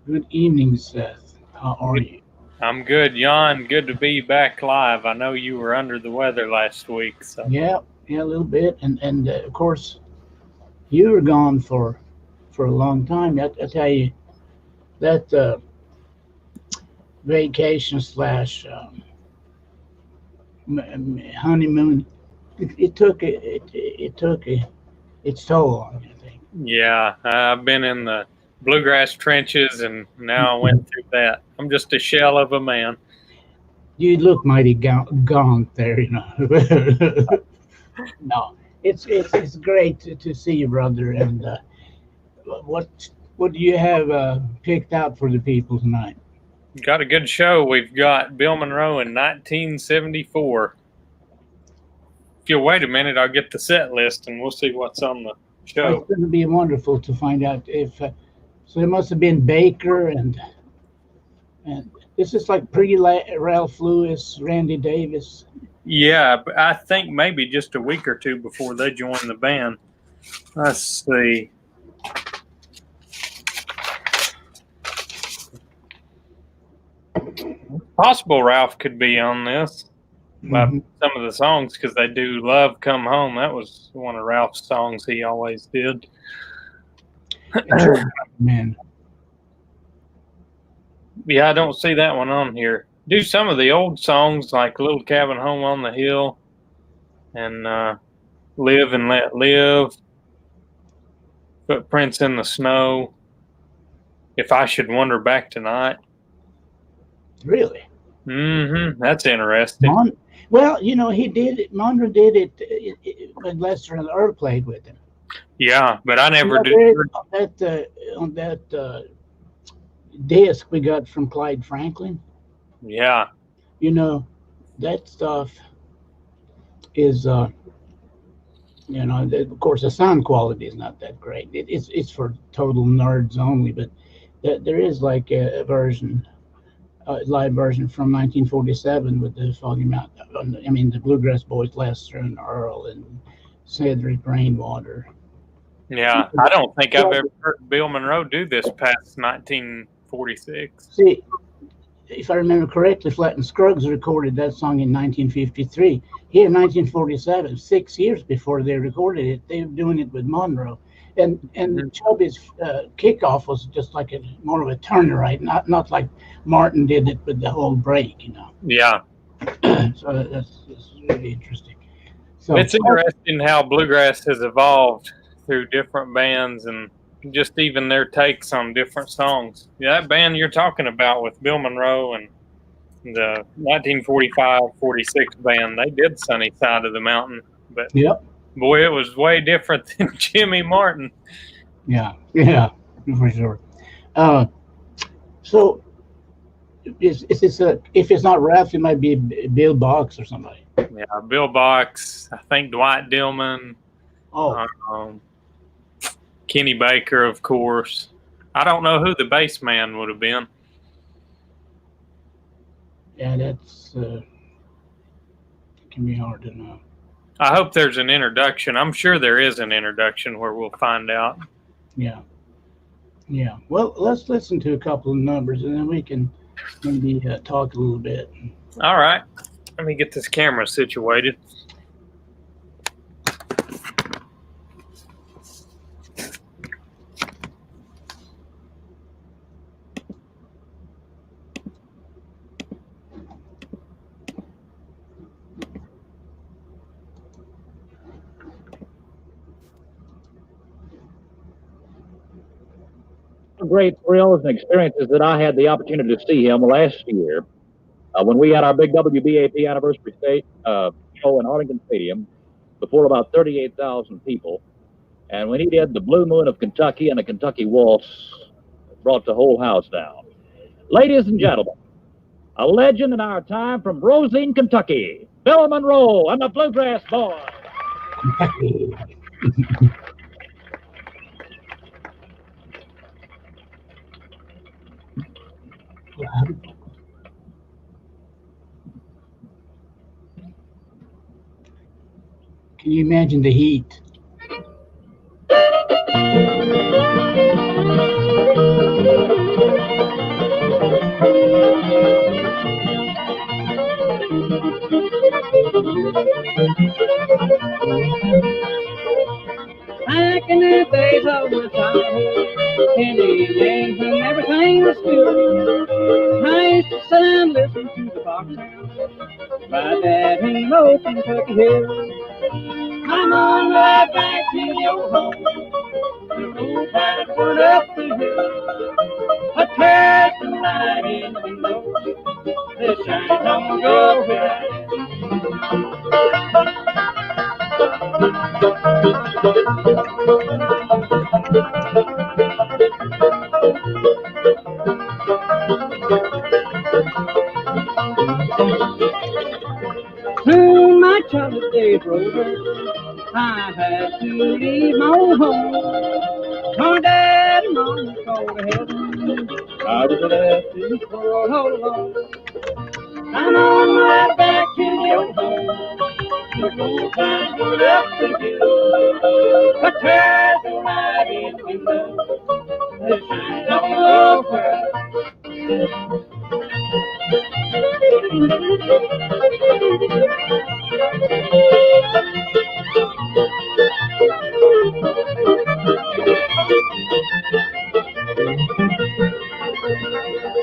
Good evening, Seth. How are you? I'm good, Jan. Good to be back live. I know you were under the weather last week, so Yeah, a little bit, and of course you were gone for a long time. I tell you that vacation slash honeymoon, it took its toll on me. I think. yeah, I've been in the bluegrass trenches, and now I went through that. I'm just a shell of a man. You look mighty gaunt there, you know. No, it's great to see you, brother. And what what do you have picked out for the people tonight? Got a good show. We've got Bill Monroe in 1974. If you'll wait a minute, I'll get the set list, and we'll see what's on the Oh, it's show. going to be wonderful to find out if so. It must have been Baker and this is like Ralph Lewis, Randy Davis. Yeah, I think maybe just a week or two before they joined the band. Let's see. Possible Ralph could be on this. Mhm. Some of the songs, because they do Love Come Home. That was one of Ralph's songs he always did. Man, Yeah, I don't see that one on here. Do some of the old songs like Little Cabin Home on the Hill and Live and Let Live, Footprints in the Snow, If I Should Wander Back Tonight. really. That's interesting. Well, you know, he did it. Monroe did it when Lester and Earl played with him. Yeah, but I never You know, did. on that disc we got from Clyde Franklin. Yeah, You know, that stuff is you know, of course, the sound quality is not that great. It's for total nerds only, but there is like a version, a live version from 1947 with the Foggy Mountain. I mean, the Bluegrass Boys, Lester and Earl and Cedric Rainwater. yeah. I don't think I've ever heard Bill Monroe do this past 1946. See, if I remember correctly, Flatt and Scruggs recorded that song in 1953. Here, 1947, 6 years before they recorded it, they were doing it with Monroe. And Chubby's kickoff was just like more of a turner, right? Not like Martin did it with the whole break, you know. Yeah. So that's really interesting. So It's interesting how bluegrass has evolved through different bands and just even their takes on different songs. Yeah, that band you're talking about with Bill Monroe and the 1945-46 band, they did Sunny Side of the Mountain. But yep, boy, it was way different than Jimmy Martin. yeah, for sure. So is this if it's not Ralph, it might be Bill Box or somebody. Yeah, Bill Box, I think Dwight Dillman. Oh, Kenny Baker, of course. I don't know who the bass man would have been. yeah, that's can be hard to know. I hope there's an introduction. I'm sure there is an introduction where we'll find out. Yeah. Well, let's listen to a couple of numbers and then we can maybe talk a little bit. All right. Let me get this camera situated. Great thrills and experiences that I had the opportunity to see him last year when we had our big WBAP anniversary show in Arlington Stadium before about 38,000 people. And when he did the Blue Moon of Kentucky and a Kentucky Waltz, it brought the whole house down. Ladies and gentlemen, a legend in our time from Rosine, Kentucky, Bill Monroe and the Bluegrass Boys. Can you imagine the heat? Back in the days of my childhood, in the games and everything was good. I used to sit and listen to the box sound by that in old Kentucky Hill. I'm on the way back to the old home, the road that went up the hill. A trash light in the window, the shine don't go away. Soon my childhood days were over. I had to leave my old home. My dad and mom go to heaven. I was left in this world all alone. I'm on my way back to the old home. The road that went up the hill. A treasure light in the window. The shine all over.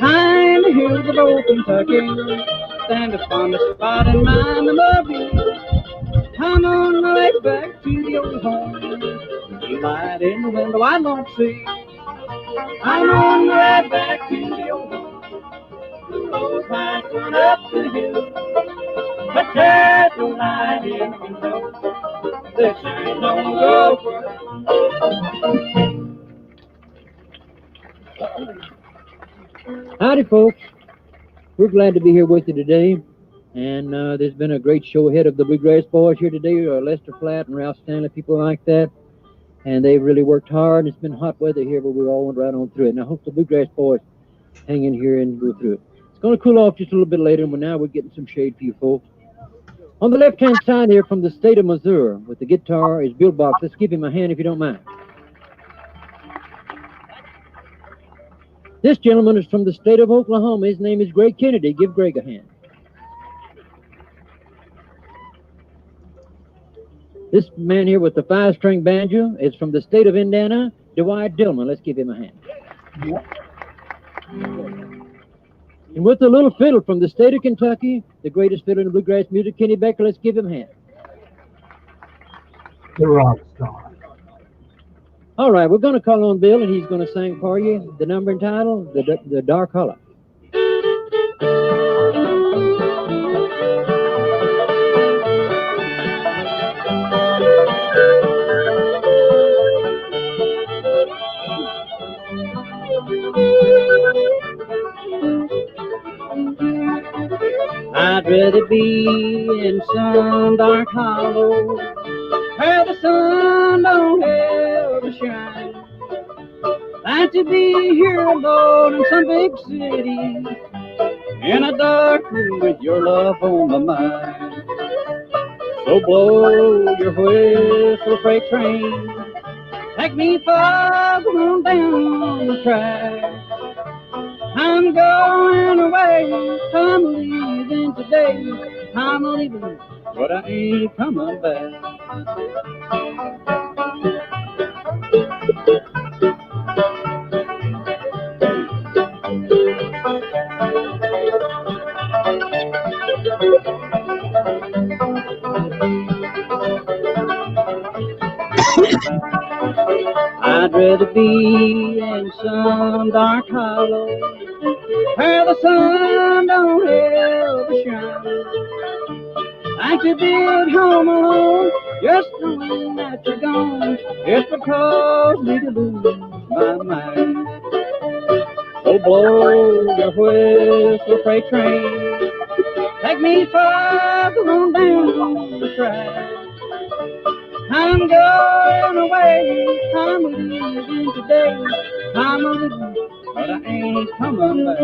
Behind the hills of old Kentucky, stand upon the spot in my memory. I'm on my way back to the old home. The light in the window I don't see. I'm on my way back to the old home. The road might run up the hill, but there's no light in the window. The shine don't go far. Howdy, folks. We're glad to be here with you today. And there's been a great show ahead of the Bluegrass Boys here today, Lester Flatt and Ralph Stanley, people like that. And they've really worked hard. It's been hot weather here, but we all went right on through it. And I hope the Bluegrass Boys hang in here and go through it. It's going to cool off just a little bit later, but now we're getting some shade for you folks. On the left-hand side here from the state of Missouri with the guitar is Bill Box. Let's give him a hand if you don't mind. This gentleman is from the state of Oklahoma. His name is Greg Kennedy. Give Greg a hand. This man here with the five-string banjo is from the state of Indiana, Dwight Dillman. Let's give him a hand. And with the little fiddle from the state of Kentucky, the greatest fiddler in bluegrass music, Kenny Becker. Let's give him a hand. The rock star. All right, we're going to call on Bill, and he's going to sing for you the number entitled The Dark Hollow. I'd rather be in some dark hollow where the sun don't ever shine than to be here alone in some big city in a dark room with your love on my mind. So blow your whistle, freight train, take me far on down the track. I'm going away, I'm leaving today, I'm leaving, but I ain't coming back. I'd rather be in some dark hollow where the sun don't ever shine. I could be at home alone, just knowing that you're gone. It's because me to lose my mind. So blow your whistle, freight train, take me far on down the track. I'm going away, I'm leaving today, I'm leaving, but I ain't coming back.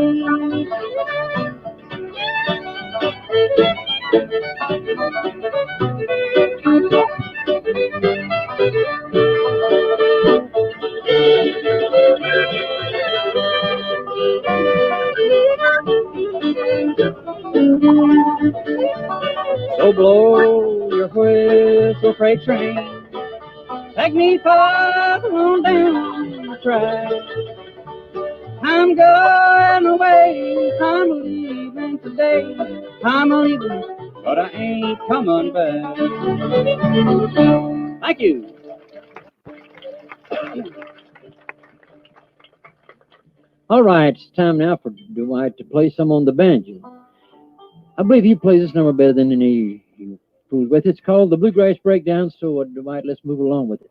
So blow your whistle, freight train. Take me farther on down the track. I'm going away. I'm leaving today. I'm leaving, but I ain't coming back. Thank you. All right, it's time now for Dwight to play some on the banjo. I believe he plays this number better than any he fools with. It's called the Bluegrass Breakdown, so Dwight, let's move along with it.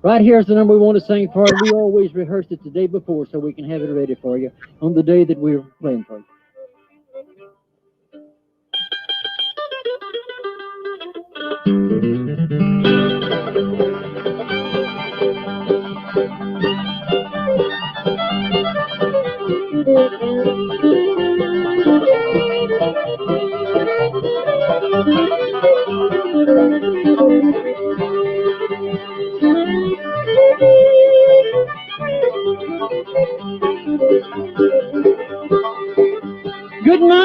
Right here's the number we want to sing for you. We always rehearse it the day before so we can have it ready for you on the day that we're playing for you. Good morning,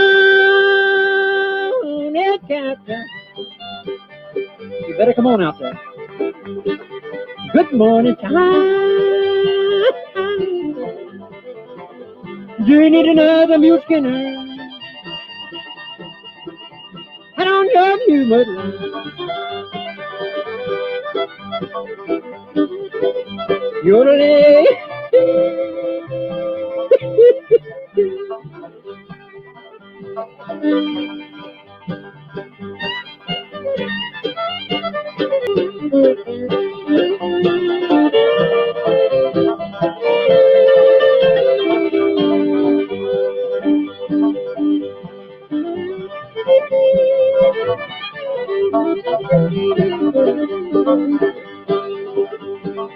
Captain. You better come on out there. Good morning, time. Do you need another mule skinner? Head on your new mudline. Yodeling.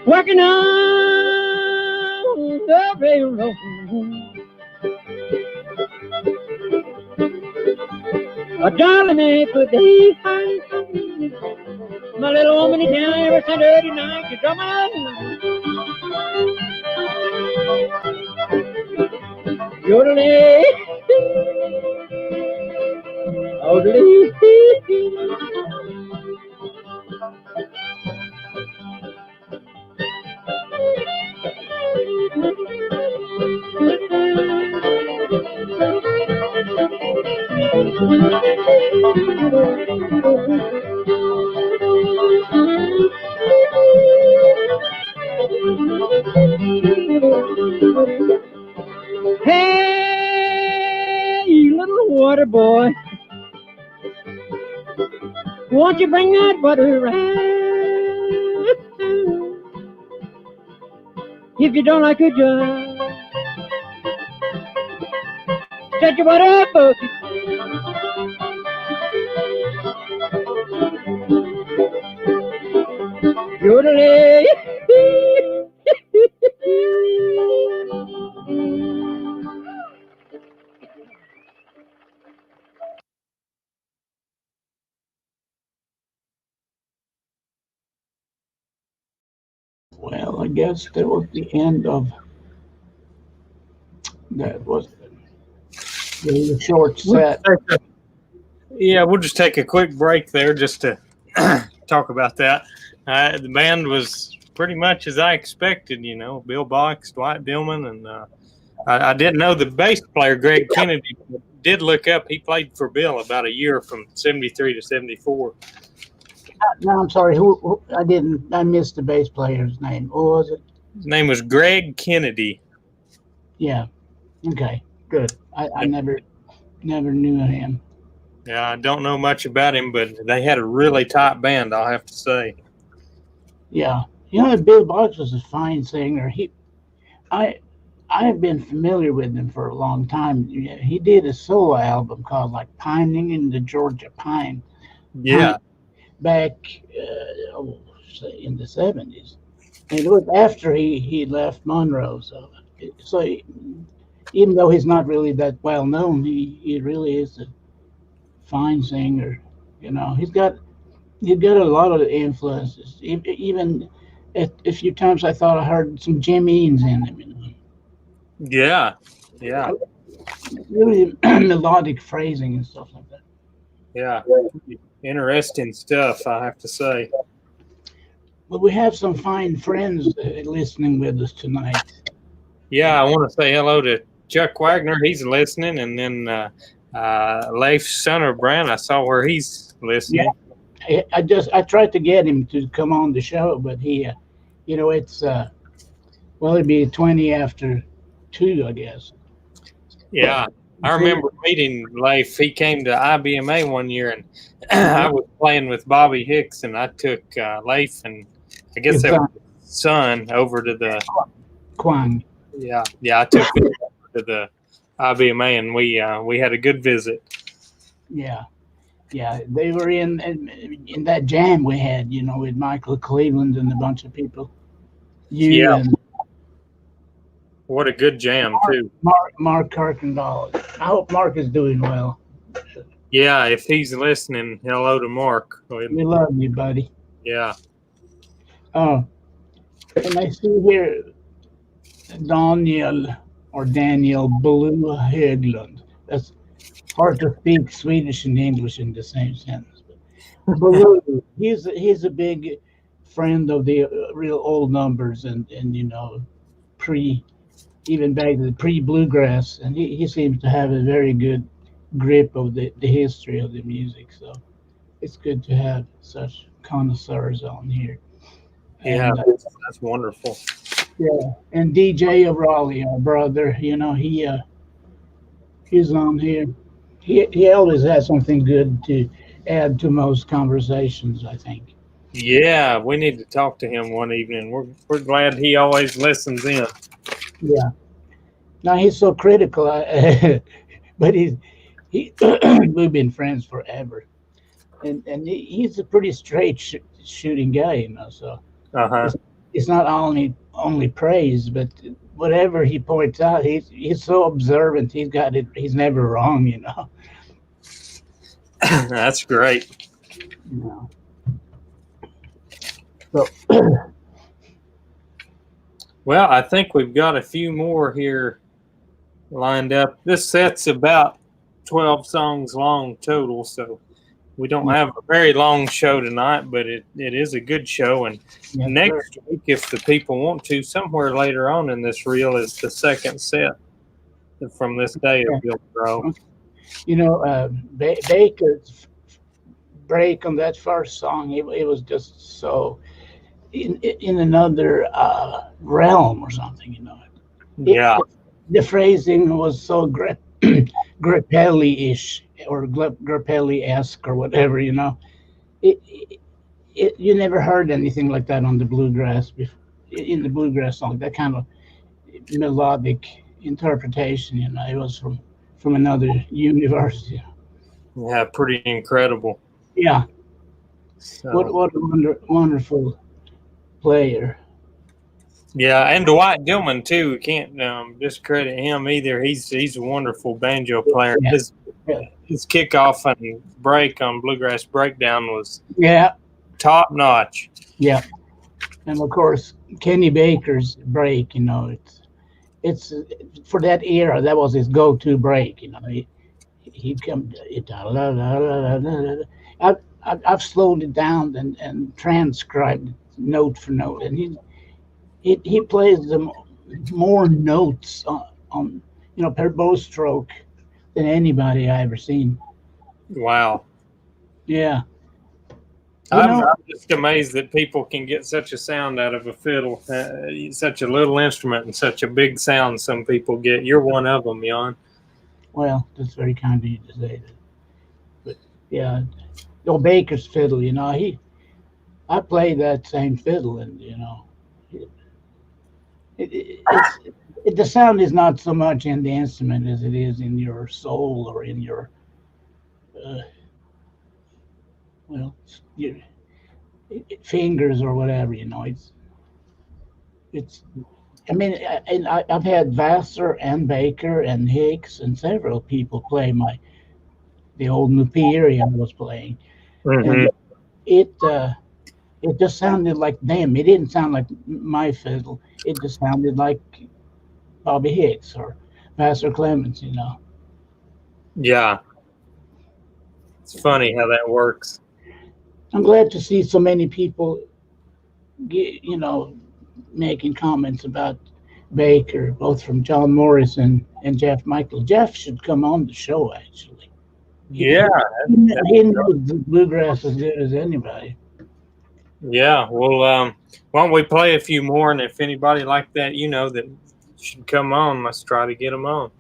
working on the railroad. A darling ain't good day. My little woman is down every Saturday night to drum my yodeling. Yodeling. Hey, you little water boy, won't you bring that butter around? If you don't like a job, set your butter bucket. Yodeling. Well, I guess that was the end of that. Was the short set. Yeah, we'll just take a quick break there just to talk about that. The band was pretty much as I expected, you know, Bill Box, Dwight Dillman, and I didn't know the bass player, Greg Kennedy, did look up. He played for Bill about a year from 73 to 74. No, I'm sorry. Who I didn't. I missed the bass player's name. What was it? His name was Greg Kennedy. Yeah. Okay. Good. I never knew him. Yeah, I don't know much about him, but they had a really tight band, I'll have to say. Yeah. You know, Bill Box was a fine singer. I have been familiar with him for a long time. He did a solo album called like Pining in the Georgia Pine. Yeah. Back, say in the 70s. And it was after he left Monroe. So even though he's not really that well known, he really is a fine singer. You know, he's got a lot of influences. Even at a few times I thought I heard some Jim Eanes in him. You know, Yeah. really melodic phrasing and stuff like that. Yeah. Interesting stuff, I have to say. But we have some fine friends listening with us tonight. Yeah, I want to say hello to Chuck Wagner. He's listening. And then Leif Sonnerbrand, I saw where he's listening. Yeah. I tried to get him to come on the show, but he, it's, it'd be 20 after 2, I guess. Yeah. I remember meeting Leif. He came to IBMA one year, and I was playing with Bobby Hicks, and I took Leif and I guess that was his son over to the Kwang. Yeah, I took him over to the IBMA, and we had a good visit. Yeah, they were in that jam we had, with Michael Cleveland and a bunch of people. And what a good jam too. Mark Kirkendall. I hope Mark is doing well. Yeah, if he's listening, hello to Mark. We love you, buddy. Yeah. Oh, and I see here Daniel Blue Höglund. That's hard to speak Swedish and English in the same sentence. Blue, he's a big friend of the real old numbers and even back to the pre-bluegrass, and he seems to have a very good grip of the history of the music. So it's good to have such connoisseurs on here. Yeah, and, that's wonderful. Yeah, and DJ of Raleigh, our brother, he's on here. He always has something good to add to most conversations, I think. Yeah, we need to talk to him one evening. We're glad he always listens in. Yeah. Now he's so critical, but we've been friends forever, and he's a pretty straight shooting guy, you know. So Uh-huh. it's not only praise, but whatever he points out, he's so observant. He's got it. He's never wrong, you know. That's great. You know. So Well, I think we've got a few more here lined up. This set's about 12 songs long total, so we don't have a very long show tonight, but it is a good show. And yeah, next week, if the people want to, somewhere later on in this reel is the second set from this day of Bill Monroe. you know, Baker's break on that first song, it was just so in another realm or something, you know. Yeah. The phrasing was so Grappelli-ish or Grappelli-esque or whatever, you know. You never heard anything like that on the bluegrass before, in the bluegrass song. That kind of melodic interpretation, you know, it was from another universe. Yeah, pretty incredible. Yeah. So, What a wonderful player. yeah, and Dwight Dillman too. We can't discredit him either. He's a wonderful banjo player. Yeah. His kickoff and break on Bluegrass Breakdown was top notch. Yeah, and of course Kenny Baker's break. You know, it's for that era. That was his go-to break. You know, he'd come. I've slowed it down and transcribed note for note, and he plays them more notes on you know, per bow stroke than anybody I ever seen. Wow. Yeah. I'm just amazed that people can get such a sound out of a fiddle, such a little instrument and such a big sound some people get. You're one of them, Jan. Well, that's very kind of you to say that. But yeah, old Baker's fiddle, you know, I play that same fiddle, and you know, the sound is not so much in the instrument as it is in your soul or in your your fingers or whatever, you know. It's I mean, I've had Vassar and Baker and Hicks and several people play the old Nupiri I was playing, and it just sounded like them. It didn't sound like my fiddle. It just sounded like Bobby Hicks or Vassar Clemens, you know. Yeah, it's funny how that works. I'm glad to see so many people, you know, making comments about Baker, both from John Morris and Jeff Michael. Jeff should come on the show, actually. Yeah. He knows the bluegrass as good as anybody. Yeah, well, why don't we play a few more, and if anybody like that, you know, that should come on, let's try to get them on.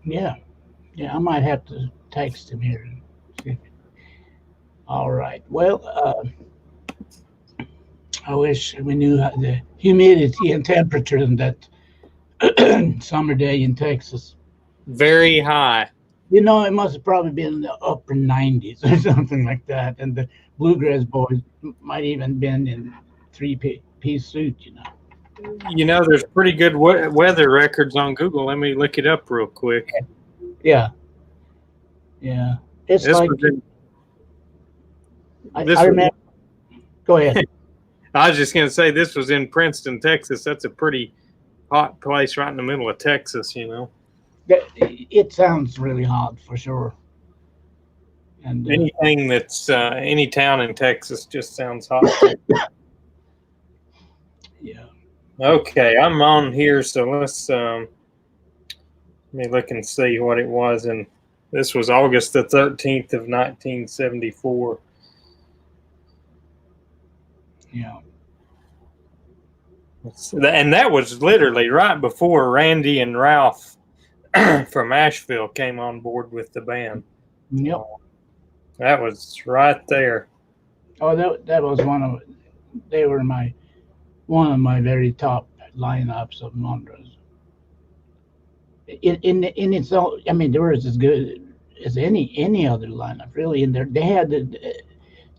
Yeah, I might have to text him here. All right. Well, I wish we knew the humidity and temperature in that summer day in Texas. Very high. You know, it must have probably been in the upper 90s or something like that. And the bluegrass boys might even been in three-piece suit, you know. You know, there's pretty good weather records on Google. Let me look it up real quick. Yeah. It's this like I remember. Go ahead. I was just going to say this was in Princeton, Texas. That's a pretty hot place right in the middle of Texas, you know. It sounds really hot for sure. And anything that's any town in Texas just sounds hot. Yeah. Okay, I'm on here, so let's let me look and see what it was. And this was August the 13th of 1974. Yeah. And that was literally right before Randy and Ralph from Asheville came on board with the band. Yep. That was right there. Oh, that was they were one of my very top lineups of Monroe's. In its own, I mean, there was as good as any other lineup really in there. They had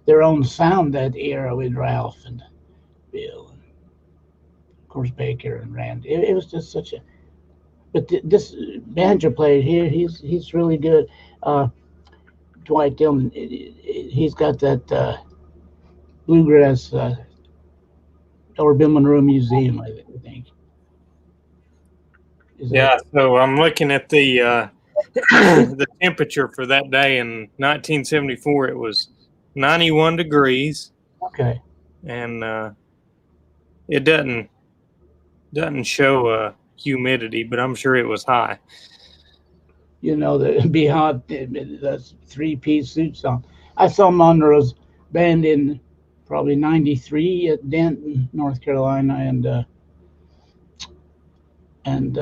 their own sound that era with Ralph and Bill, and of course Baker and Randy. It was just such a. But this banjo player here, he's really good. Dwight Dillon, he's got that bluegrass or Bill Monroe Museum, I think. Yeah, so I'm looking at the the temperature for that day in 1974. It was 91 degrees. Okay. And it doesn't show humidity, but I'm sure it was high. You know, the be hot, the three-piece suits on. I saw Monroe's band in probably '93 at Denton, North Carolina, and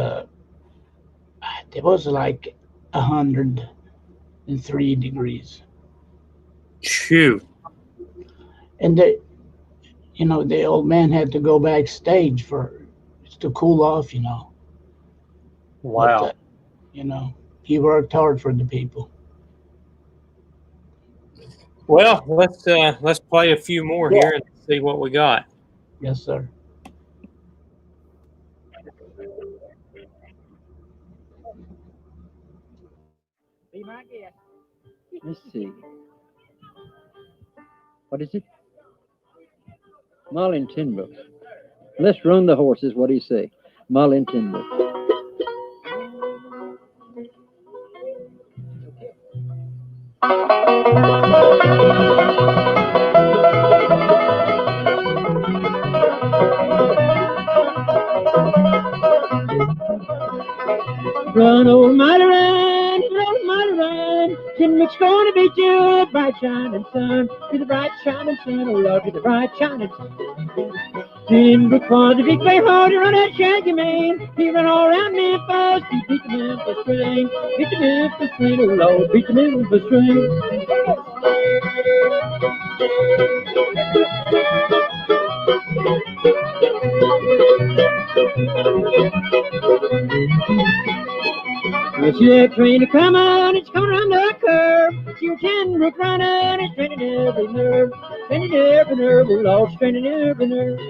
it was like 103 degrees. Shoot. And you know, the old man had to go backstage to cool off, you know. Wow. But, you know, he worked hard for the people. Well, let's play a few more here and see what we got. Yes, sir. Be my guest. Let's see. What is it? Marlin Tinbrook. Let's run the horses. What do you say? Marlin Tinbrook. Run, old mighty run, Tinbrook's gonna beat you, bright shining sun, to the bright shining sun, oh Lord, to the bright shining sun. Tinbrook was a big play hard to run that shaggy man. He ran all around Memphis, he beat the Memphis train, oh Lord, beat the Memphis train. Well, see that train a-comin', it's comin' around the curve. See your Tinbrook runnin', it's straining every nerve, oh Lord, straining every nerve.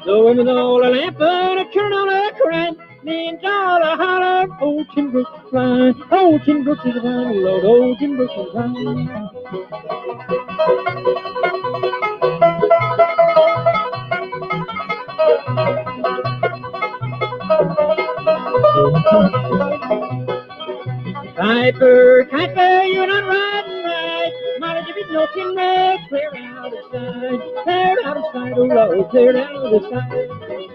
So with all a lamp and a turn on a current, means all a holler, old Tinbrook's flying, old Tinbrook's is flying, oh Lord, old Tinbrook's is flying. Piper, you're not riding right. Might give it no Tinbrook, clear out of sight, oh Lord, clear out of sight.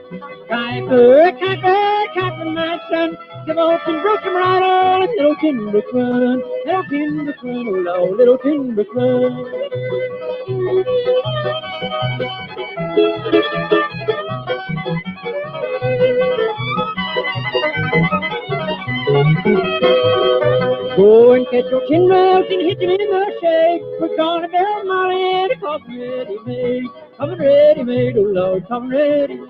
Piper, my son, give old Tinbrook some right on, little Tinbrook run, oh Lord, little Tinbrook run. Go and catch your Tinbrook and hit him in the shade. We're gonna bury Molly in a coffin ready-made, oh Lord, coffin ready-made.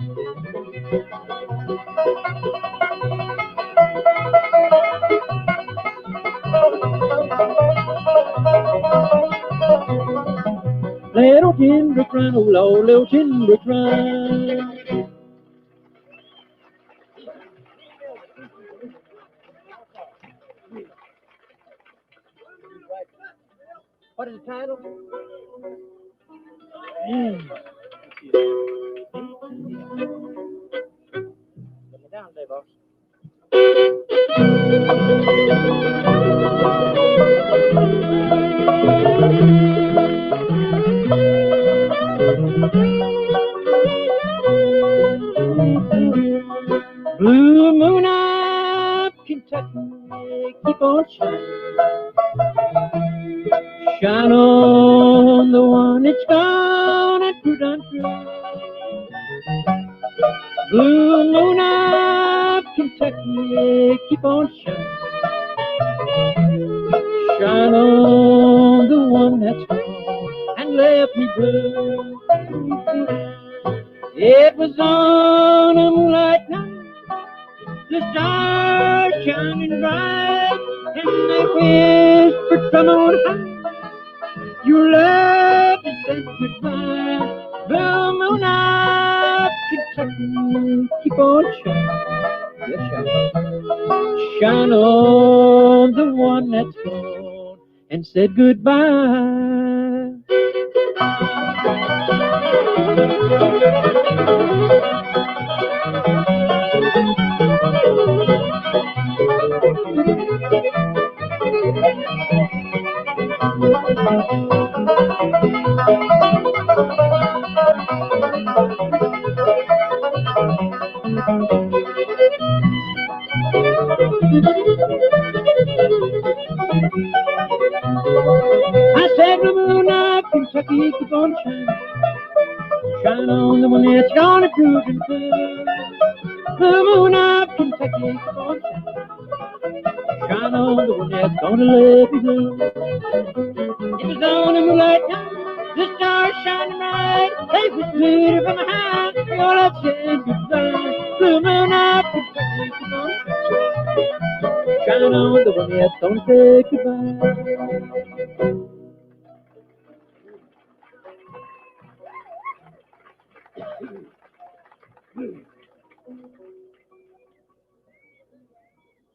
Little Tinbrook run, oh Lord, little Tinbrook run. What is the title? Put me down there, boss. Blue moon up, Kentucky, keep on shining. Shine on the one that's gone and put on through. Blue moon up, Kentucky, keep on shining. Shine on the one that's gone and left me blue. It was on a moonlight night, the stars shining bright, and they whispered from on high, your love goodbye. Blue moon of Kentucky, keep on shining. Yes, shine. Shine on the one that's gone and said goodbye. I said, blue moon of Kentucky, keep on shining. Shine on the one that's gonna prove him true. Blue moon of Kentucky, keep on shining. Shine on the one that's gonna let me blue. If it's on a moonlight night, the stars shining bright. They whisper from behind, you're not saying goodbye. Blue moon of Kentucky, keep on shining. Shine on the one that's gonna say goodbye.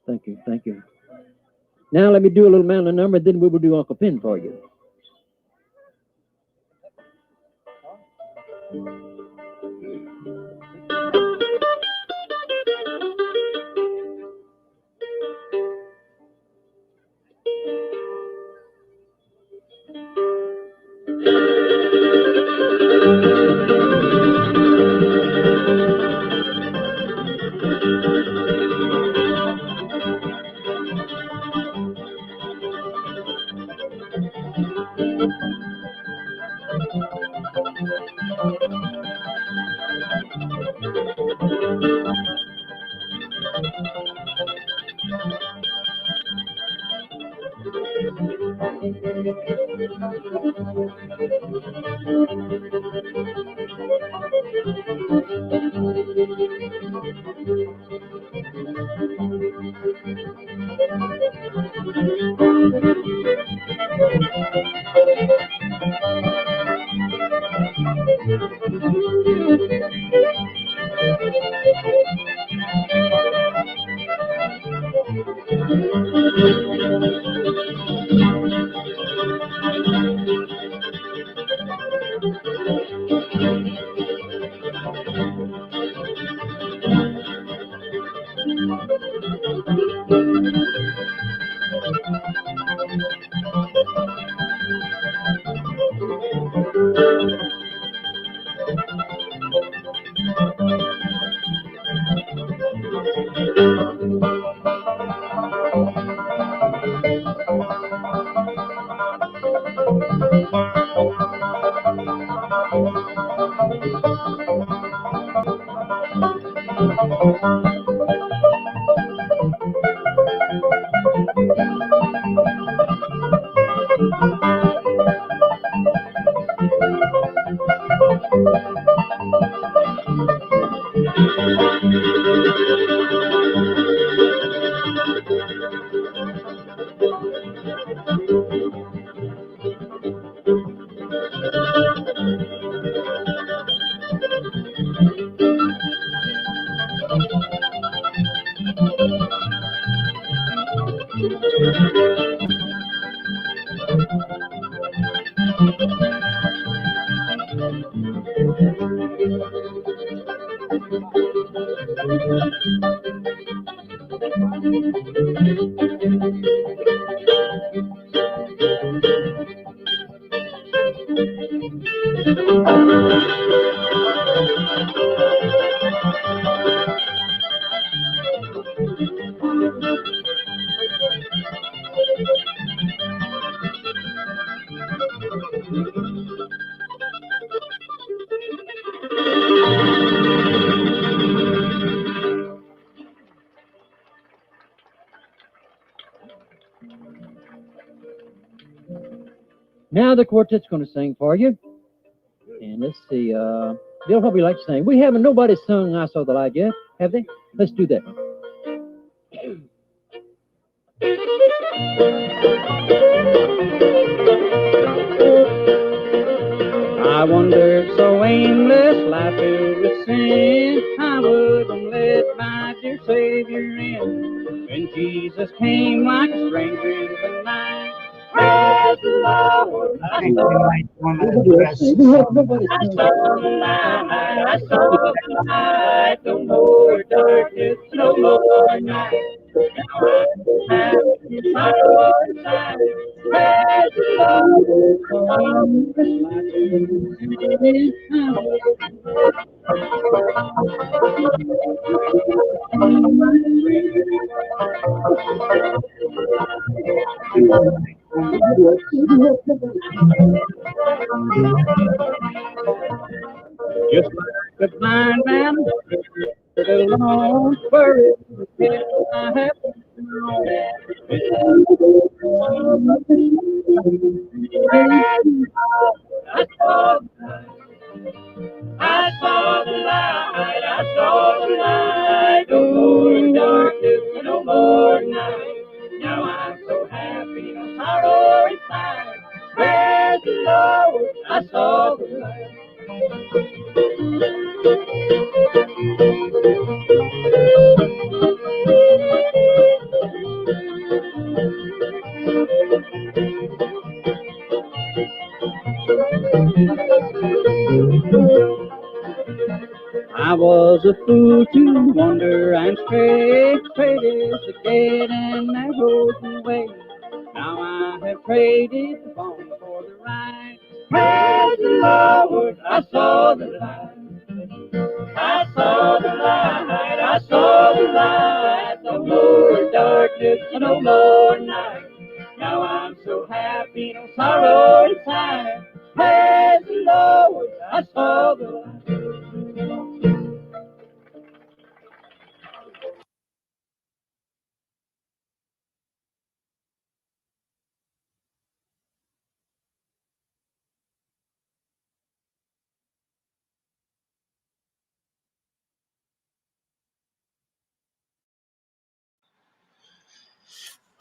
Thank you, thank you. Now let me do a little mountain number, then we will do Uncle Pin for you. Now the quartet's going to sing for you. And let's see, Bill, what we like to sing? We haven't, nobody sung I Saw the Light yet, have they? Let's do that. I wandered so aimless, life filled with sin. I wouldn't let my dear Savior in. When Jesus came like a stranger in the night, praise the Lord. I think we might want to address some I saw the light, I saw the light. No more darkness, no more night. Now I'm happy, my Lord inside. Praise the Lord. Just like the blind man alone, where I have I saw, I saw the light, I saw the light. No more darkness, no more night. Now I'm so happy, no sorrow inside. Praise the Lord, I saw the light. I was a fool to wander and stray, traded the dead and narrow way. Now I have traded the bone for the right. Praise the Lord, I saw the light. I saw the light, I saw the light. No more darkness, no more night. Now I'm so happy, no sorrow inside. Praise the Lord, I saw the light.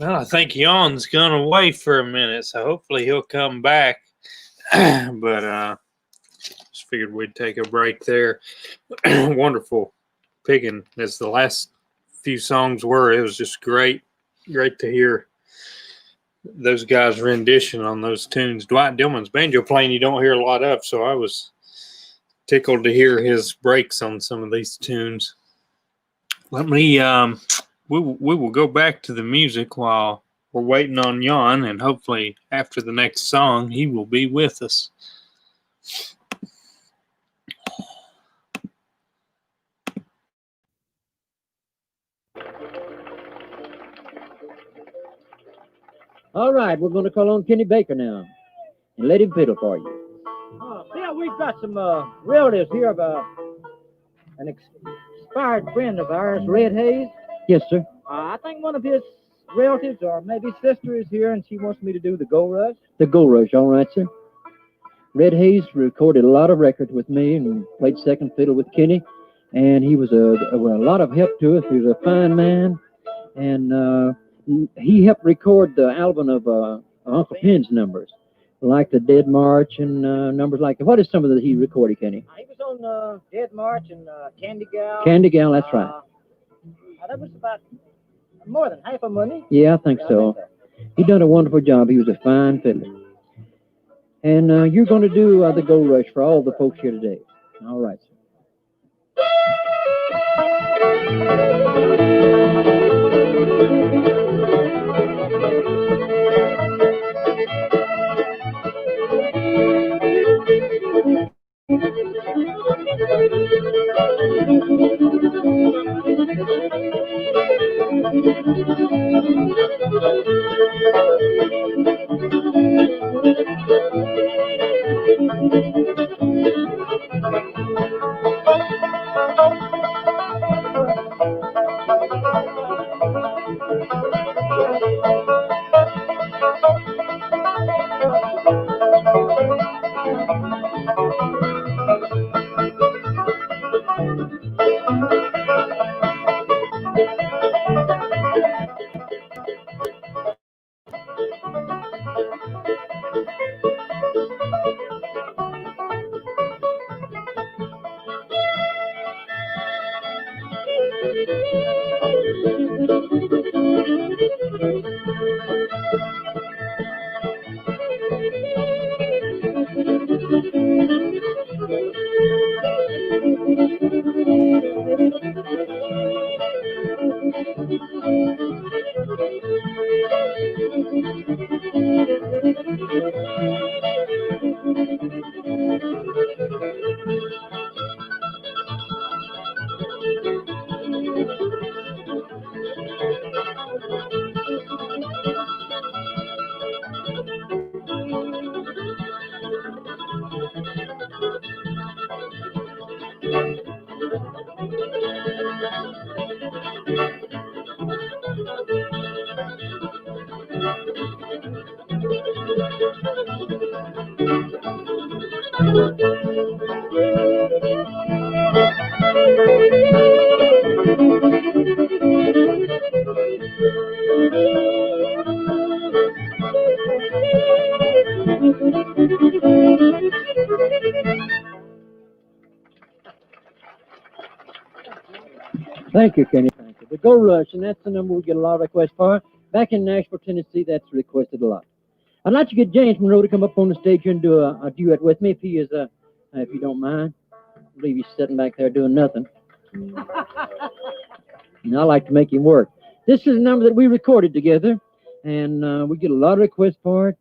Well, I think Jan's gone away for a minute, so hopefully he'll come back. But just figured we'd take a break there. Wonderful picking as the last few songs were. It was just great to hear those guys' rendition on those tunes. Dwight Dillman's banjo playing you don't hear a lot of, so I was tickled to hear his breaks on some of these tunes. Let me we will go back to the music while we're waiting on Jan, and hopefully after the next song he will be with us. All right, we're going to call on Kenny Baker now and let him fiddle for you. Bill, we've got some relatives here of an expired friend of ours, Red Hayes. Yes, sir. I think one of his relatives or maybe sister is here, and she wants me to do the Gold Rush. The Gold Rush, all right, sir. Red Hayes recorded a lot of records with me and played second fiddle with Kenny, and he was a lot of help to us. He was a fine man, and he helped record the album of Uncle Pen's numbers, like the Dead March and numbers like that. What is some of that he recorded, Kenny? He was on Dead March and Candy Gal. Candy Gal, that's right. That was about more than half a money. Yeah, I think so. He done a wonderful job. He was a fine fiddler. And you're going to do the Gold Rush for all the folks here today. All right, sir. Thank you, Kenny. Thank you. The Go Rush, and that's the number we get a lot of requests for. Back in Nashville, Tennessee, that's requested a lot. I'd like to get James Monroe to come up on the stage here and do a duet with me, if he is, if you don't mind. I believe he's sitting back there doing nothing. And I like to make him work. This is a number that we recorded together, and we get a lot of requests for it.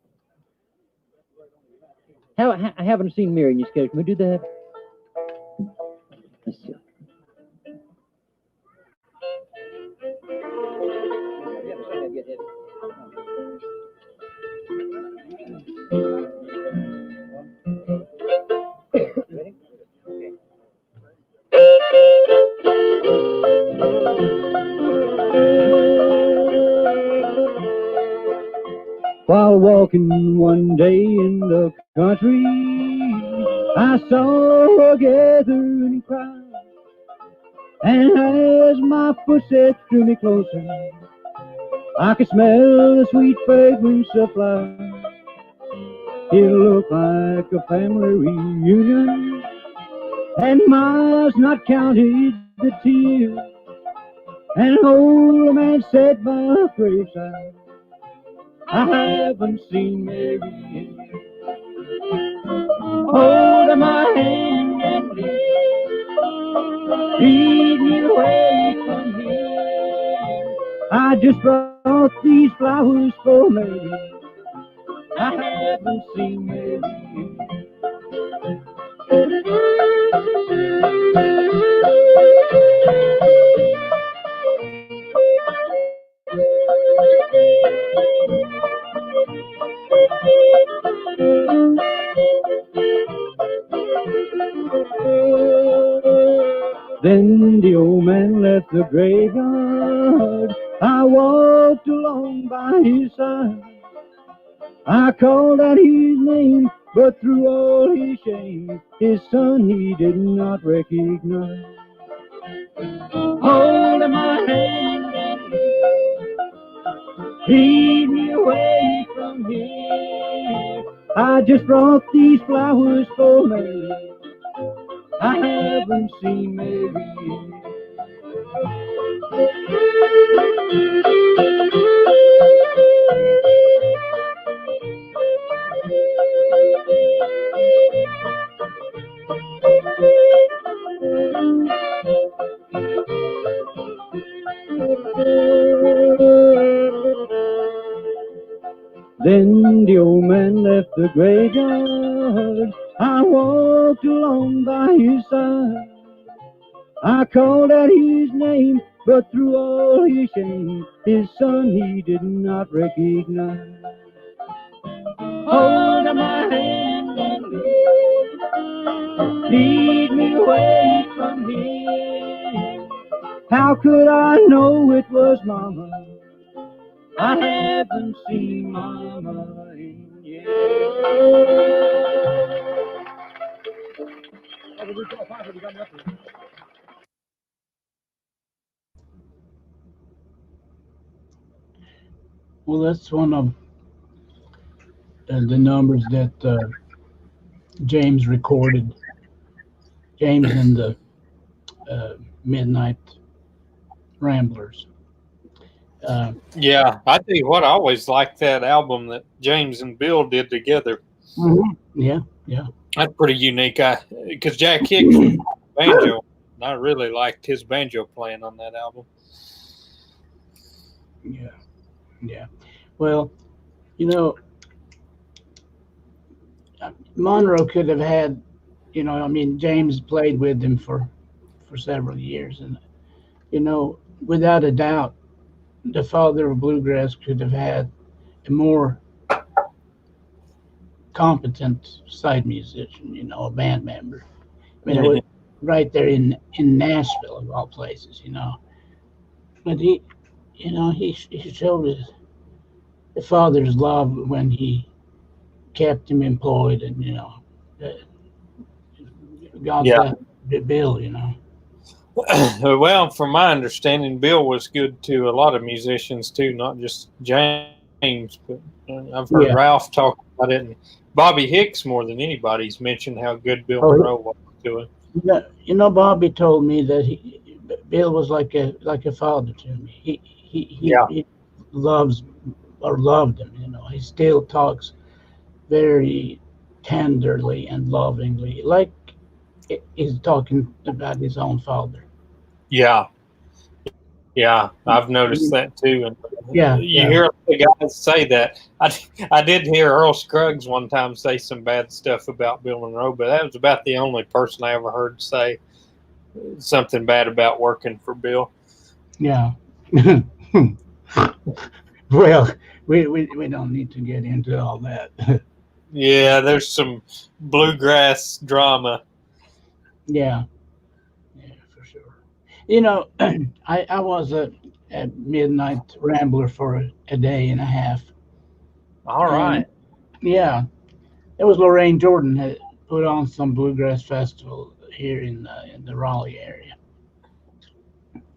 I haven't seen Mary in your schedule. Can we do that? Let's see. While walking one day in the country, I saw a gathering crowd, and as my footsteps drew me closer, I could smell the sweet fragrance of flowers. It looked like a family reunion, and miles not counted the tears, and an old man sat by a graveside. I haven't seen Mary in years. Hold my hand and lead me away from here. I just brought these flowers for Mary. I haven't seen Mary in Then the old man left the graveyard. I walked along by his side. I called out his name, but through all his shame, his son he did not recognize. Holding my hand and lead me away from here. I just brought these flowers for Mary. I haven't seen Mary. Then the old man left the graveyard. I walked along by his side. I called out his name, but through all his shame, his son he did not recognize. Hold my hand and lead me away from here. How could I know it was Mama? I haven't seen Mama in years. Well, that's one of the numbers that James recorded. James and the Midnight Ramblers. Yeah, I tell you what, I always liked that album that James and Bill did together. Yeah, yeah. That's pretty unique. Because Jack Hicks was banjo, and I really liked his banjo playing on that album. Yeah, yeah. Well, you know, Monroe could have had, I mean, James played with him for several years, and without a doubt, the father of bluegrass could have had a more competent side musician, a band member. I mean, it was right there in Nashville, of all places. But he showed the father's love when he kept him employed, and uh, God Yeah. bless Bill. Well, from my understanding, Bill was good to a lot of musicians too, not just James. But I've heard Yeah. Ralph talk about it, and Bobby Hicks more than anybody's mentioned how good Bill Oh, Monroe was to him. Bobby told me that Bill was like a father to me. Yeah. He loves or loved him. He still talks very tenderly and lovingly, like he's talking about his own father. Yeah. Yeah, I've noticed that too, and Yeah, you yeah. hear the guys say that. I did hear Earl Scruggs one time say some bad stuff about Bill Monroe, but that was about the only person I ever heard say something bad about working for Bill. Yeah. Well, we don't need to get into all that. Yeah, there's some bluegrass drama. Yeah, yeah, for sure. You know, I was a midnight rambler for a day and a half, All and right. yeah, it was Lorraine Jordan had put on some bluegrass festival here in the Raleigh area,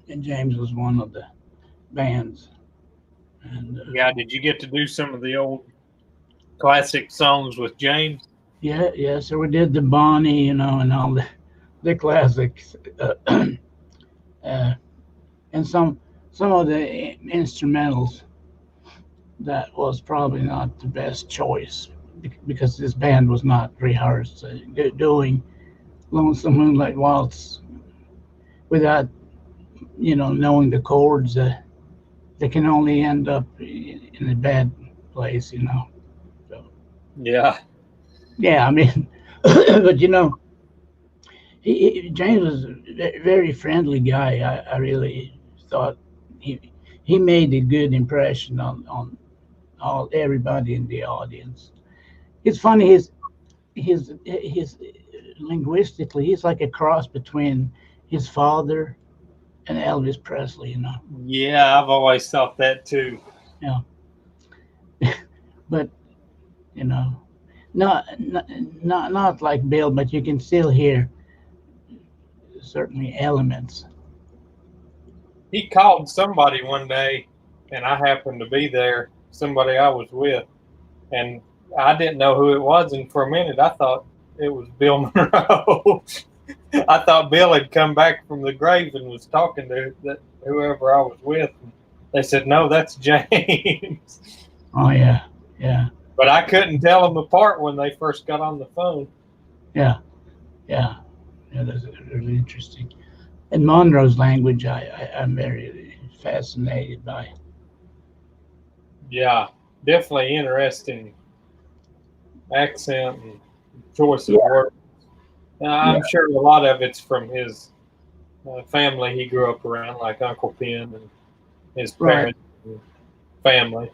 and James was one of the bands. And Yeah, did you get to do some of the old classic songs with James? yeah, so we did the Bonnie, and all the classics, uh, and some of the instrumentals that was probably not the best choice because this band was not rehearsed. Doing Lonesome Moonlight Waltz without knowing the chords, they can only end up in a bad place. So Yeah. yeah, I mean, but James was a very friendly guy. I really thought he he made a good impression on all everybody in the audience. It's funny his linguistically he's like a cross between his father and Elvis Presley. Yeah, I've always thought that too. Yeah, but you know, not like Bill, but you can still hear certainly elements. He called somebody one day, and I happened to be there, somebody I was with, and I didn't know who it was. And for a minute, I thought it was Bill Monroe. I thought Bill had come back from the grave and was talking to whoever I was with. And they said, "No, that's James." Oh yeah, yeah, But I couldn't tell them apart when they first got on the phone. yeah, yeah, yeah. That's really interesting. And Monroe's language, I'm very fascinated by. Yeah, definitely interesting accent and choice of Yeah, words. yeah, I'm sure a lot of it's from his family he grew up around, like Uncle Pen and his right. parents and family.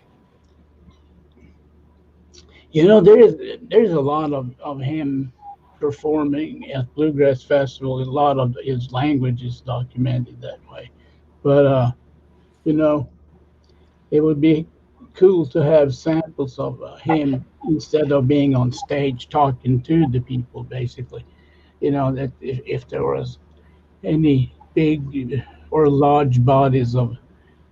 There's a lot of him performing at Bluegrass Festival. A lot of his language is documented that way. But you know, it would be cool to have samples of him instead of being on stage talking to the people. Basically, that if there was any big or large bodies of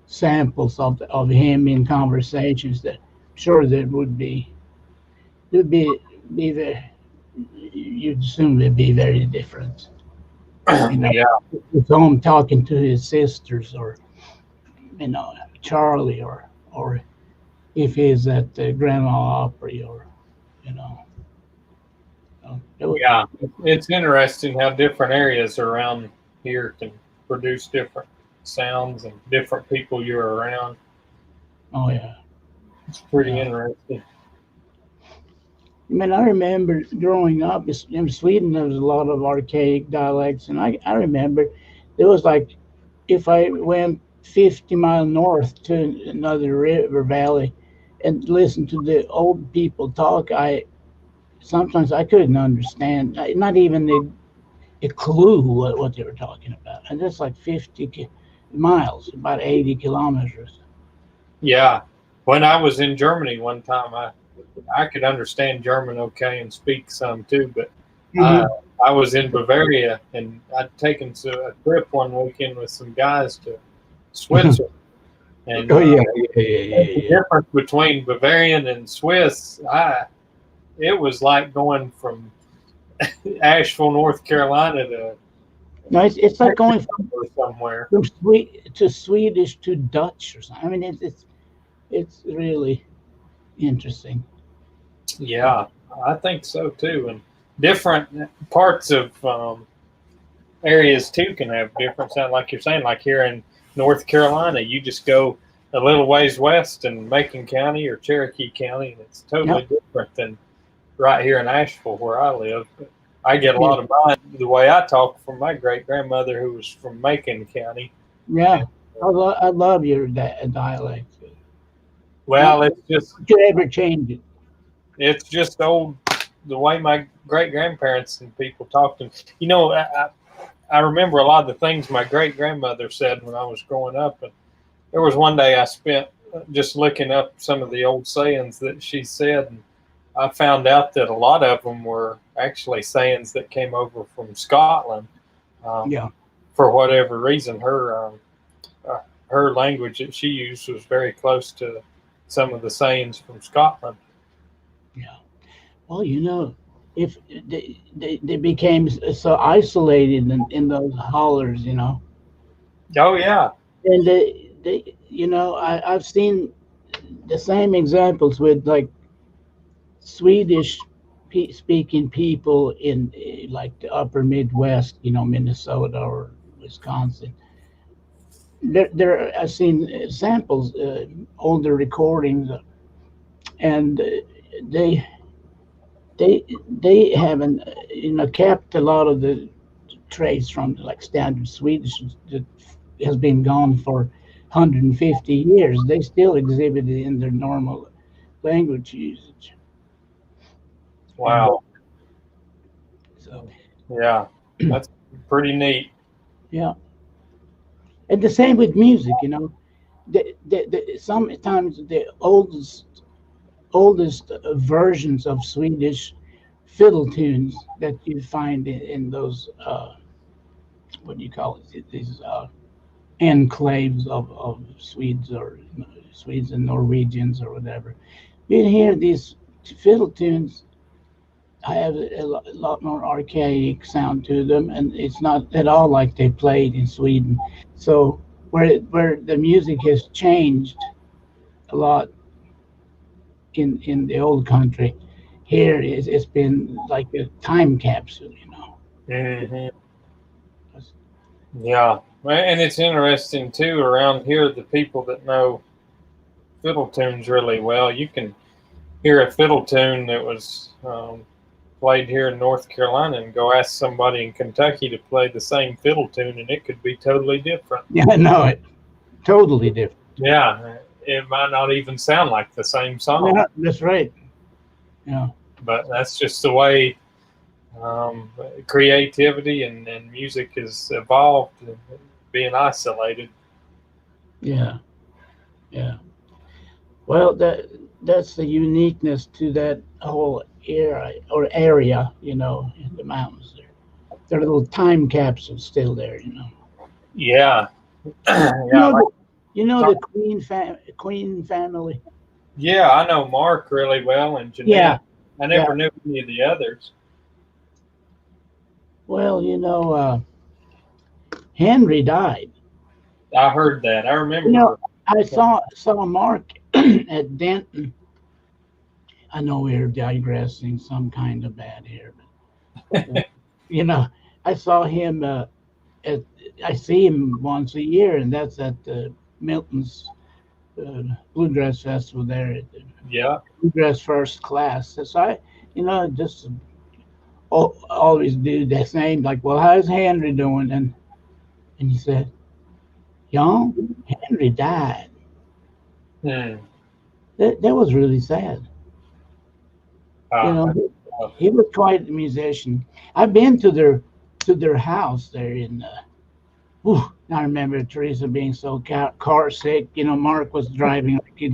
samples of him in conversations, that sure there would be it would be very, you'd assume it'd be very different. You know, Yeah, with him talking to his sisters or Charlie, or if he's at the Grandma Opry, or you know. Yeah, it's interesting how different areas around here can produce different sounds and different people you're around. Oh yeah. It's pretty Yeah. interesting. I remember growing up in Sweden, there was a lot of archaic dialects, and I remember there was like, if I went 50 miles north to another river valley and listened to the old people talk, I sometimes I couldn't understand, not even a clue what they were talking about. And that's like 50 miles, about 80 kilometers. Yeah, when I was in Germany one time, I could understand German okay and speak some too, but I Mm-hmm. I was in Bavaria and I'd taken a trip one weekend with some guys to Switzerland, and Oh yeah, yeah, the yeah, yeah. difference between Bavarian and Swiss, it was like going from Asheville, North Carolina to No, it's like going Mexico or somewhere. from Swedish to Dutch or something. It's really interesting. Yeah, I think so too. And different parts of areas too can have different sound. Like you're saying, like here in North Carolina, you just go a little ways west in Macon County or Cherokee County, and it's totally Yep. different than right here in Asheville where I live. But I get a Yeah. lot of mine the way I talk from my great grandmother who was from Macon County. Yeah. And, I love your dialect. well, Don't you ever change it? it's just old the way my great grandparents and people talked. And you know, I remember a lot of the things my great grandmother said when I was growing up. And there was one day I spent just looking up some of the old sayings that she said, and I found out that a lot of them were actually sayings that came over from Scotland. Um, Yeah. for whatever reason, her language that she used was very close to some of the sayings from Scotland. Yeah. Well, if they became so isolated in those hollers. Oh yeah, And I've seen the same examples with like Swedish speaking people in like the upper Midwest, Minnesota or Wisconsin. I've seen samples, older recordings, and they they haven't kept a lot of the traits from like standard Swedish that has been gone for 150 years. They still exhibit it in their normal language usage. And wow, so, yeah, that's pretty neat. yeah. And the same with music, sometimes the oldest versions of Swedish fiddle tunes that you find in those what do you call it? These enclaves of Swedes or Swedes and Norwegians or whatever. You hear these fiddle tunes have a lot more archaic sound to them, and it's not at all like they played in Sweden. So where the music has changed a lot in the old country, here it's been like a time capsule. Hmm. Yeah, and it's interesting too around here. The people that know fiddle tunes really well, you can hear a fiddle tune that was played here in North Carolina and go ask somebody in Kentucky to play the same fiddle tune, and it could be totally different. Yeah, I know it. Totally different. Yeah, it might not even sound like the same song, Yeah, that's right. Yeah. but that's just the way creativity and music has evolved, being isolated. Yeah. Yeah. Well, that's the uniqueness to that whole era or area, in the mountains there. There are little time capsules still there. Yeah, You yeah, know like, the, the Queen family. yeah. I know Mark really well and Yeah. Jeanette. I Yeah. never knew any of the others. Well, Henry died. I heard that. I You remember. know, I saw Mark at Denton. I know we're digressing some kind of bad here, but you know, I saw him. At, I see him once a year, and that's at Milton's Bluegrass Festival there at the Yeah. Bluegrass First Class. So just always do the same. Like, well, how's Henry doing? And he said, young Henry died. Hmm. That was really sad. You Ah, know, he was quite a musician. I've been to their house there in. I remember Teresa being so car sick. Mark was driving like a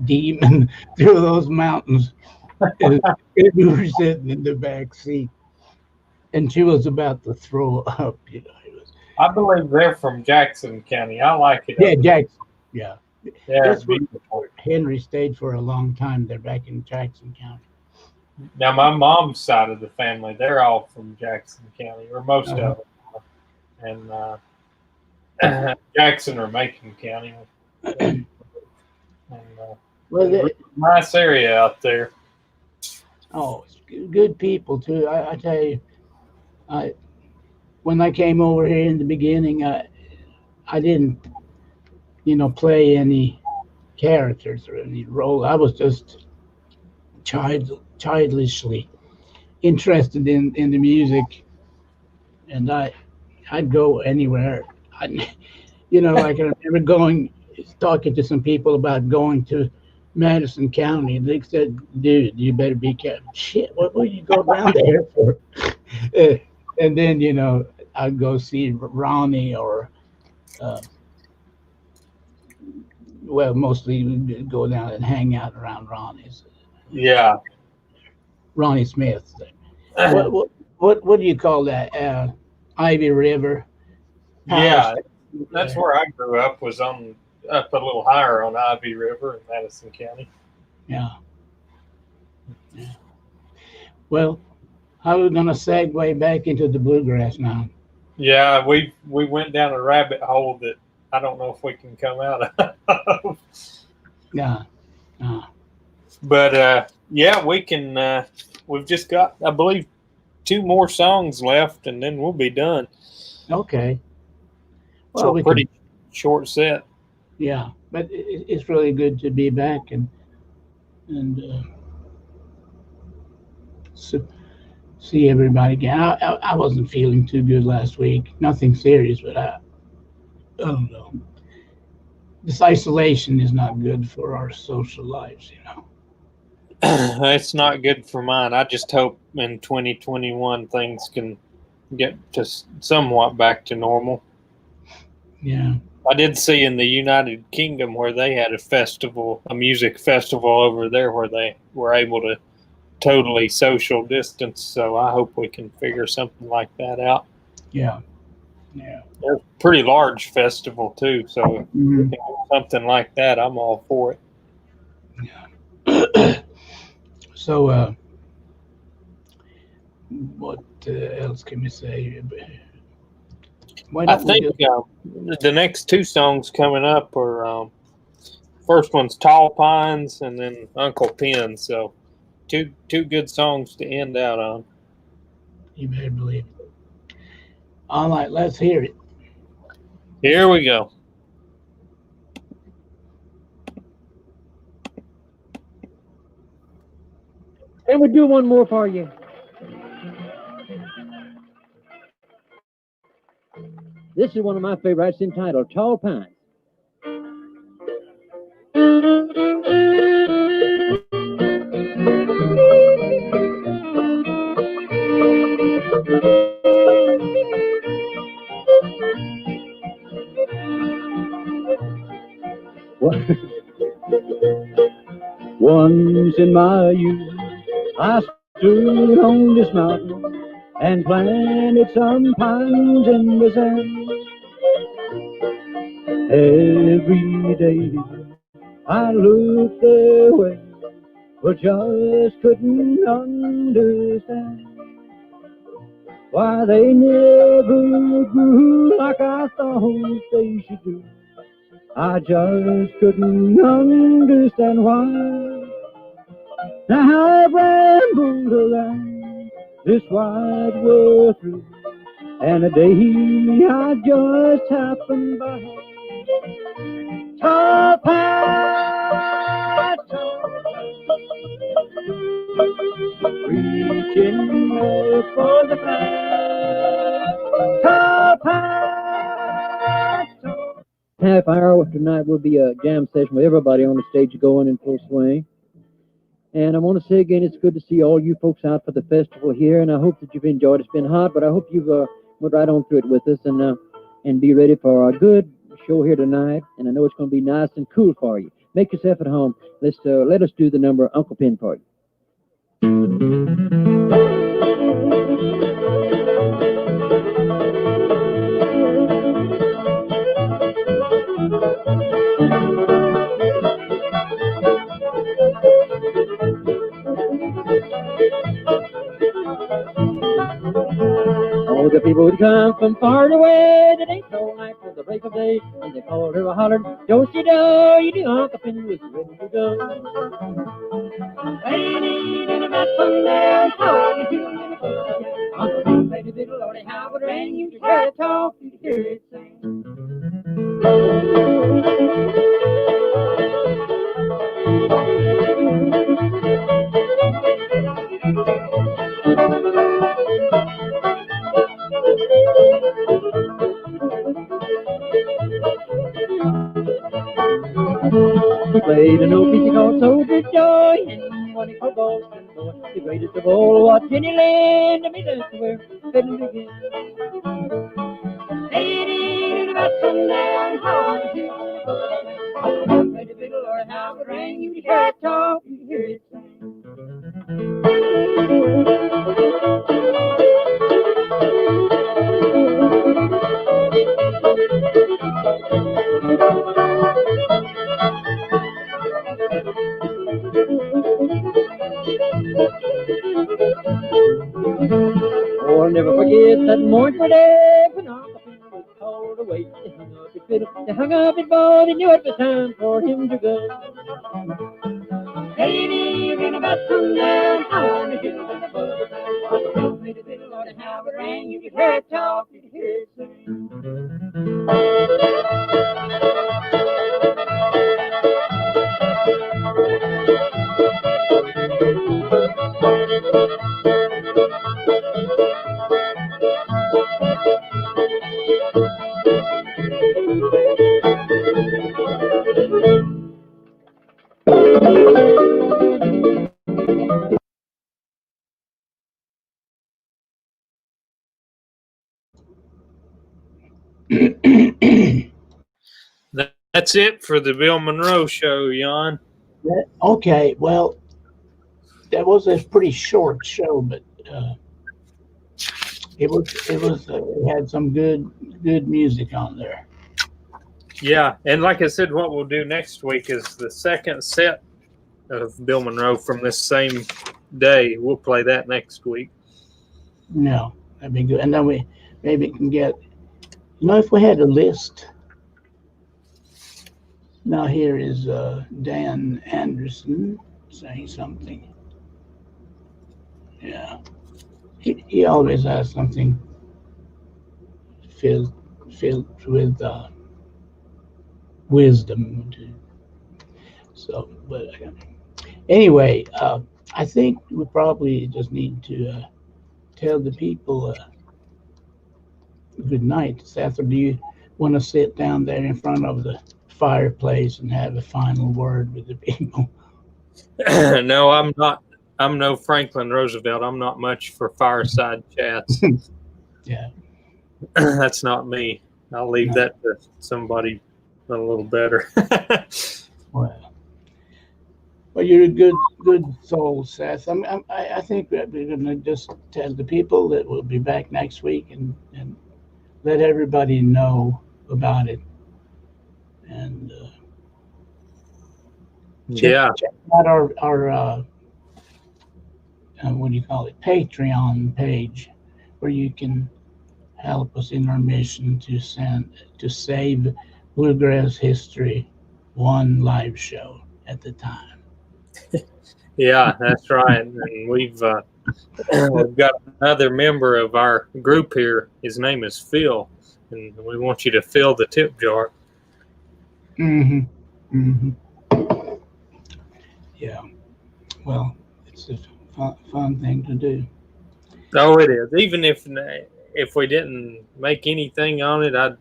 demon through those mountains, and we were sitting in the back seat, and she was about to throw up. It was, I believe they're from Jackson County. I like it yeah, over Jackson. Yeah, there. that's Yeah, where beautiful. Henry stayed for a long time. They're back in Jackson County. Now, my mom's side of the family, they're all from Jackson County, or most Uh-huh. of them. And Jackson or Macon County. And, Well, nice area out there. it's good people too. I tell you, I when I came over here in the beginning, I didn't play any characters or any role. I was just childishly interested in the music, and I'd go anywhere. Like I remember talking to some people about going to Madison County. They said, "Dude, you better be careful." Shit, what would you go down there for? Uh, and then I'd go see Ronnie or. Uh, well, mostly we'd go down and hang out around Ronnie's. Yeah. Ronnie Smith. What do you call that? Ivy River. Yeah, House. that's where I grew up. Was up a little higher on Ivy River in Madison County. Yeah. Well, how are we gonna segue back into the bluegrass now? Yeah, we went down a rabbit hole that I don't know if we can come out of. Yeah. But yeah, we can. We've just got, I believe, 2 more songs left, and then we'll be done. Okay. Well, So we pretty short set. Yeah, but it's really good to be back and see everybody again. I wasn't feeling too good last week. Nothing serious, but I don't know. This isolation is not good for our social lives. It's not good for mine. I just hope in 2021 things can get to somewhat back to normal. Yeah. I did see in the United Kingdom where they had a music festival over there where they were able to totally social distance. So I hope we can figure something like that out. Yeah. They're a pretty large festival too. So if we can do something like that, I'm all for it. Yeah. So, what else can we say? I think the next 2 songs coming up are first one's Tall Pines and then Uncle Pen. So two good songs to end out on. You better believe it. All right, let's hear it. Here we go. And we'll do one more for you. This is one of my favorites entitled Tall Pines. Once in my youth, I stood on this mountain and planted some pines in the sand. Every day I looked their way, but just couldn't understand why they never grew like I thought they should do. I just couldn't understand why. Now I've rambled around this wide world through, and a day I just happened by. Top hat, reaching up for the flag. Top hat. Half hour tonight will be a jam session with everybody on the stage going in full swing. And I want to say again, it's good to see all you folks out for the festival here, and I hope that you've enjoyed it. It's been hot, but I hope you've went right on through it with us and be ready for a good show here tonight. And I know it's going to be nice and cool for you. Make yourself at home. Let us do the number Uncle Pin for you. Oh, the people would come from far away. That ain't so night for the break of day. And they called her a hollered, don't you know, you do Uncle Pin was ready to go. Lady, in about sundown, how you doing? Uncle Pin played a little Lordy, how would rain you to hear it talk, you to hear it sing. He played an old piece he called Soldier Joy, and when he called Boston Boy, the greatest of all what Jenny Lynn to me, that's where fiddling begins. Lady, in about sundown, how you doing? Play the fiddle or how it rang, you hear it talk, you hear it sing. Oh, I'll never forget that mournful day when Uncle Pin was called away. They hung up his fiddle, they hung up his bow, they knew it was time for him to go. Lady, in about sundown, on the hill in the bush, Uncle Pin played a fiddle, Lord, and how it rang, you could hear it talk, you could hear it sing. That's it for the Bill Monroe show, Jan. Okay, well, that was a pretty short show, but it had some good music on there. Yeah, and like I said, what we'll do next week is the second set of Bill Monroe from this same day. We'll play that next week. No, that'd be good. And then we maybe can get, if we had a list. Now here is Dan Anderson saying something. Yeah, he always has something filled with wisdom. So, but anyway, I think we probably just need to tell the people good night. Seth, or do you want to sit down there in front of the fireplace and have a final word with the people? No, I'm not. I'm no Franklin Roosevelt. I'm not much for fireside chats. Yeah. That's not me. I'll leave that to somebody a little better. Well, you're a good soul, Seth. I think we're going to just tell the people that we'll be back next week and let everybody know about it. And check out our what do you call it, Patreon page, where you can help us in our mission to save bluegrass history, one live show at the time. Yeah, that's right. And we've got another member of our group here. His name is Phil, and we want you to fill the tip jar. Mm-hmm. Mm-hmm. Yeah. Well, it's a fun thing to do. Oh, it is. Even if we didn't make anything on it, I'd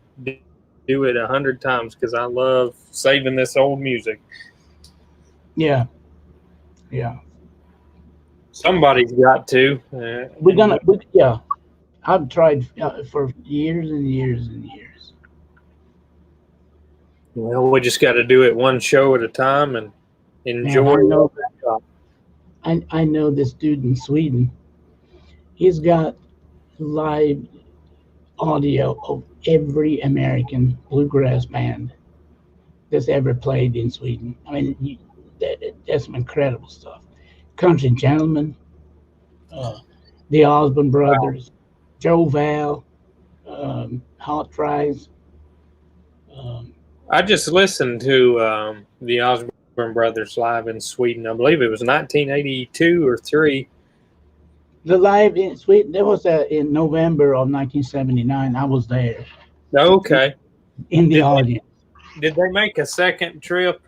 do it 100 times because I love saving this old music. Yeah. Yeah. Somebody's got to. Yeah. I've tried for years and years and years. Well, we just got to do it one show at a time and enjoy. I know this dude in Sweden. He's got live audio of every American bluegrass band that's ever played in Sweden. I mean, that's some incredible stuff. Country Gentlemen, the Osborne Brothers, Joe Val, Hot Fries. I just listened to the Osborne Brothers live in Sweden. I believe it was 1982 or 3. The live in Sweden, that was in November of 1979. I was there. Okay. In the audience. Did they make a second trip?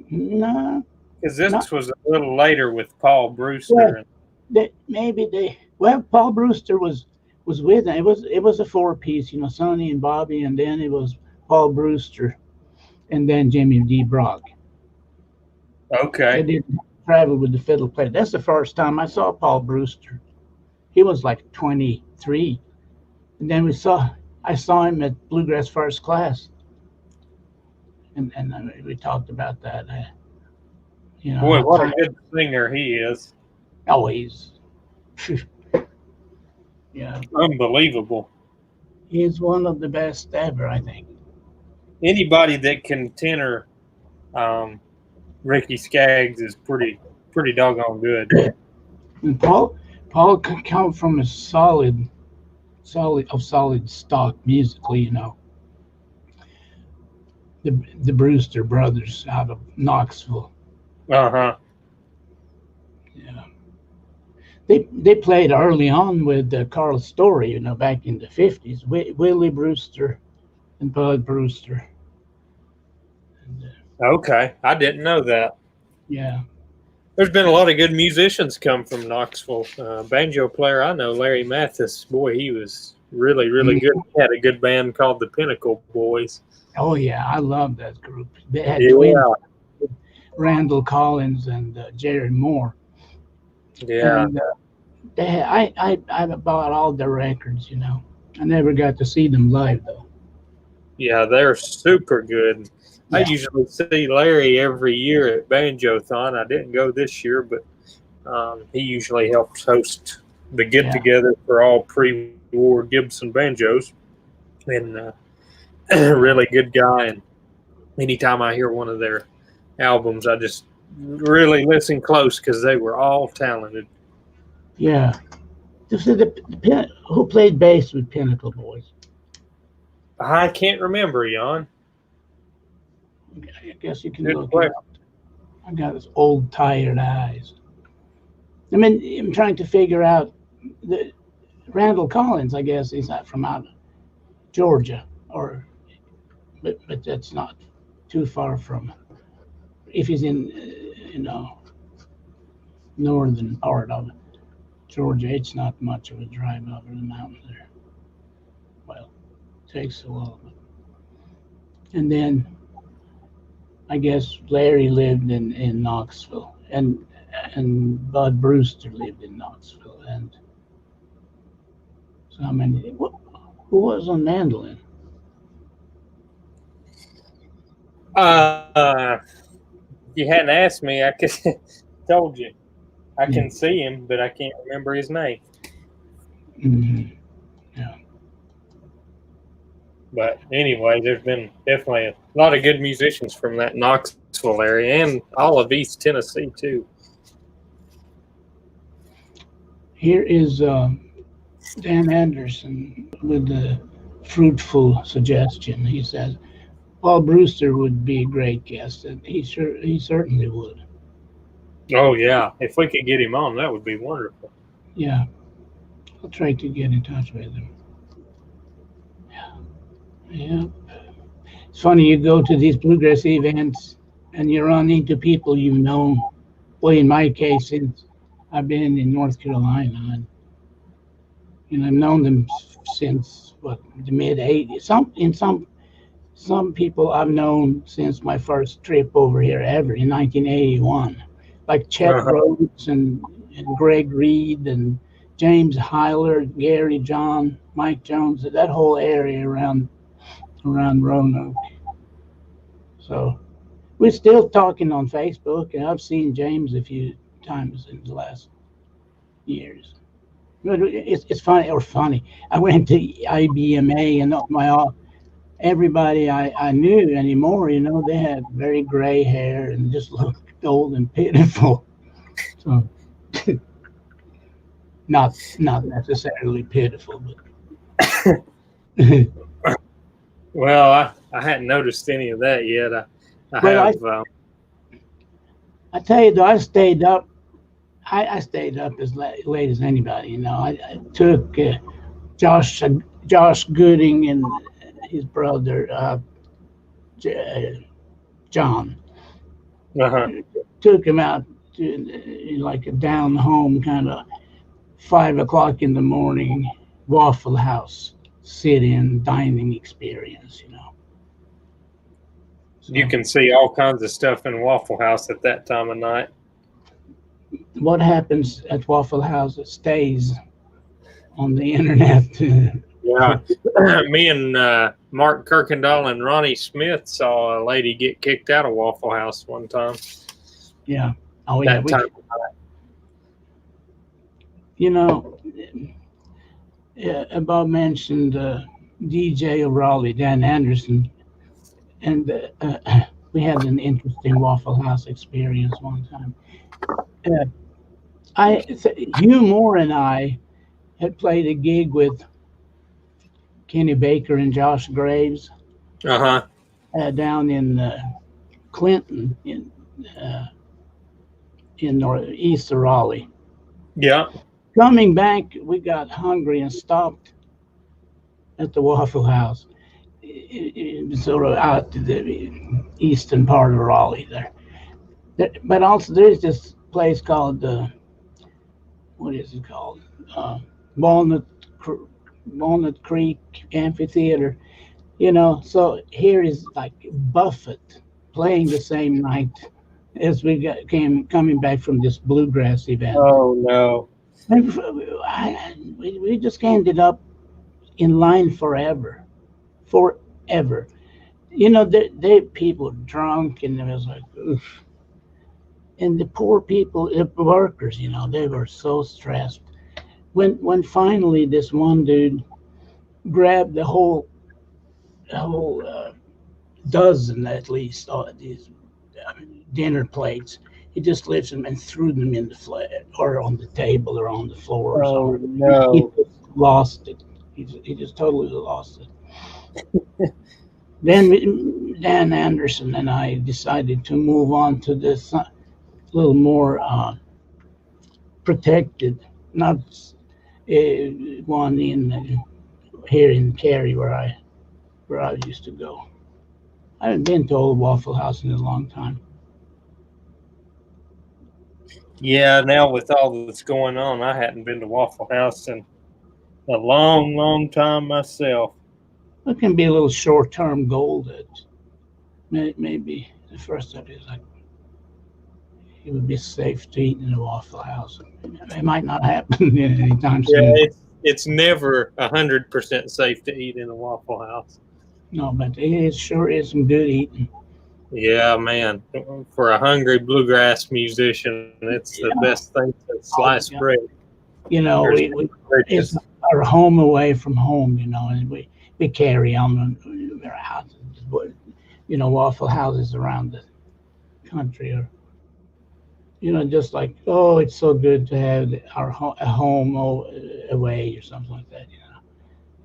No. Because this was a little later with Paul Brewster. Well, Paul Brewster was with them. It was a 4-piece, Sonny and Bobby, and then it was Paul Brewster, and then Jimmy D. Brock. Okay. They did travel with the fiddle player. That's the first time I saw Paul Brewster. He was like 23, and then I saw him at Bluegrass First Class, and we talked about that. Boy, what a good singer he is! Oh, he's yeah, unbelievable. He's one of the best ever, I think. Anybody that can tenor Ricky Skaggs is pretty doggone good. And Paul come from a solid stock musically, The Brewster brothers out of Knoxville. Uh-huh. Yeah. They played early on with Carl Story, back in the 50s. Willie Brewster and Bud Brewster. And, okay, I didn't know that. Yeah. There's been a lot of good musicians come from Knoxville. Banjo player I know, Larry Mathis. Boy, he was really good. He had a good band called the Pinnacle Boys. Oh yeah, I love that group. They had Randall Collins and Jerry Moore. Yeah. And, I bought all their records. I never got to see them live though. Yeah, they're super good. Yeah. I usually see Larry every year at Banjo-thon. I didn't go this year, but he usually helps host the get-together for all pre-war Gibson banjos. And really good guy. And anytime I hear one of their albums, I just really listen close because they were all talented. Yeah. Who played bass with Pinnacle Boys? I can't remember, Jan. I guess you can look it up. I got this old tired eyes. I mean, I'm trying to figure out Randall Collins. I guess he's not from out of Georgia, but that's not too far from. If he's in, northern part of Georgia, it's not much of a drive over the mountain there. Well, it takes a while. And then I guess Larry lived in Knoxville, and Bud Brewster lived in Knoxville, and so who was on mandolin? If you hadn't asked me, I could told you. I can see him, but I can't remember his name. Mm-hmm. Yeah. But anyway, there's been definitely a lot of good musicians from that Knoxville area and all of East Tennessee too. Here is Dan Anderson with the fruitful suggestion. He says Paul Brewster would be a great guest, and he certainly would. Oh yeah, if we could get him on, that would be wonderful. Yeah, I'll try to get in touch with him. Yeah, it's funny. You go to these bluegrass events, and you run into people you've known. Well, in my case, since I've been in North Carolina, and I've known them since what the mid '80s. Some people I've known since my first trip over here ever in 1981, like Chet Uh-huh. Rhodes and Greg Reed and James Hyler, Gary John, Mike Jones, that whole area around Roanoke. So we're still talking on Facebook, and I've seen James a few times in the last years. But it's funny. I went to IBMA, and everybody I knew anymore, they had very gray hair and just looked old and pitiful. So not necessarily pitiful, but Well, I hadn't noticed any of that yet. I but have. I tell you though, I stayed up. I stayed up as late as anybody. I took Josh Josh Gooding and his brother John. Uh-huh. Took him out to like a down home kind of 5 o'clock in the morning Waffle House sit-in dining experience. So You can see all kinds of stuff in Waffle House at that time of night. what happens at Waffle House stays on the internet. Yeah. Me and Mark Kirkendall and Ronnie Smith saw a lady get kicked out of Waffle House one time. Yeah. Oh yeah. That time. Bob mentioned DJ of Raleigh, Dan Anderson, and we had an interesting Waffle House experience one time. Hugh Moore and I had played a gig with Kenny Baker and Josh Graves Uh-huh. down in Clinton in northeast of Raleigh. Yeah. Coming back, we got hungry and stopped at the Waffle House, sort of out to the eastern part of Raleigh there. But also there's this place called what is it called? Walnut Creek Amphitheater. So here is like Buffett playing the same night as coming back from this bluegrass event. Oh no. And we just ended up in line forever. They people drunk, and it was like, oof. And the poor people, the workers, they were so stressed. When finally this one dude grabbed the whole dozen at least of these dinner plates, he just lifted them and threw them in the flat or on the table or on the floor or Oh something. no. He just lost it. He just totally lost it. Then Dan Anderson and I decided to move on to this little more protected, not one in here in Cary where I used to go. I haven't been to Old Waffle House in a long time. Yeah, now with all that's going on, I hadn't been to Waffle House in a long, long time myself. It can be a little short-term goal that maybe the first step is like it would be safe to eat in a Waffle House. It might not happen anytime soon. Yeah, it's never 100% safe to eat in a Waffle House. No, but it sure is some good eating. Yeah, man. For a hungry bluegrass musician, it's the best thing since sliced bread. It's our home away from home, and we carry on our houses, Waffle Houses around the country are, just like, oh, it's so good to have a home away or something like that,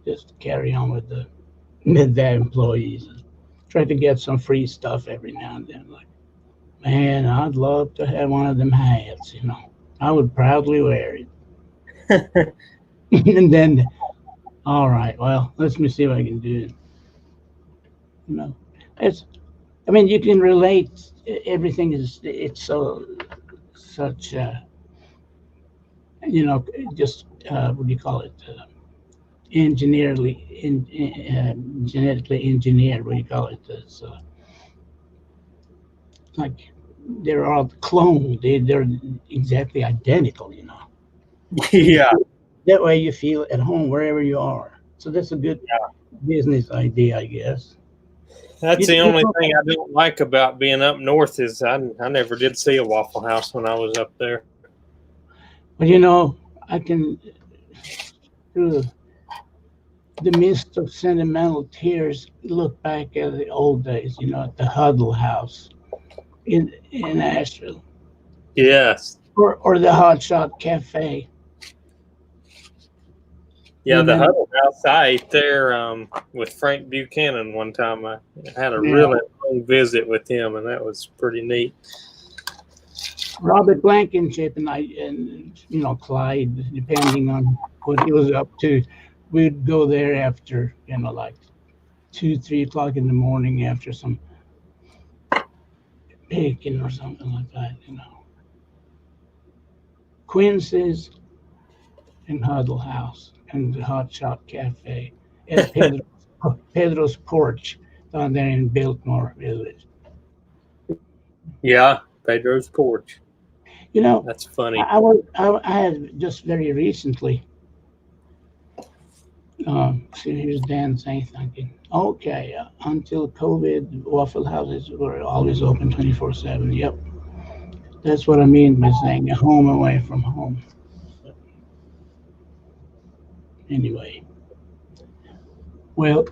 just to carry on with their employees. Try to get some free stuff every now and then. Like, man, I'd love to have one of them hats. I would proudly wear it. And then, all right, well, let me see what I can do. It's. I mean, you can relate. Everything it's such. Just what do you call it? Genetically engineered. What do you call it? It's like they're all cloned. They're exactly identical. Yeah. That way you feel at home wherever you are. So that's a good business idea, I guess. That's the only thing I don't like about being up north is I never did see a Waffle House when I was up there. Well, I can, through the mist of sentimental tears, look back at the old days, at the Huddle House in Asheville. Yes. Or the Hot Shot Cafe. Yeah, the Huddle House, I ate there with Frank Buchanan one time. I had a really long visit with him, and that was pretty neat. Robert Blankenship and Clyde, depending on what he was up to, we'd go there after, like 2, 3 o'clock in the morning after some bacon or something like that, Quincy's and Huddle House and the Hot Shot Cafe at Pedro's Porch down there in Biltmore Village. Yeah, Pedro's Porch. That's funny. I had just very recently. See, here's Dan saying thinking. Okay, until COVID, Waffle Houses were always open 24/7. Yep, that's what I mean by saying a home away from home. Anyway, well,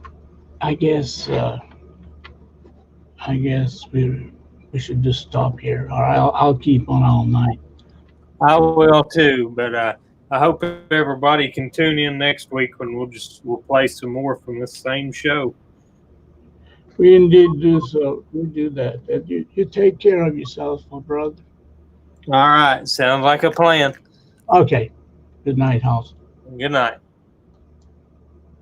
I guess we should just stop here, or I'll keep on all night. I will too, but I hope everybody can tune in next week when we'll play some more from this same show. We indeed do so. We do that. You take care of yourself, my brother. All right, sounds like a plan. Okay. Good night, House. Good night.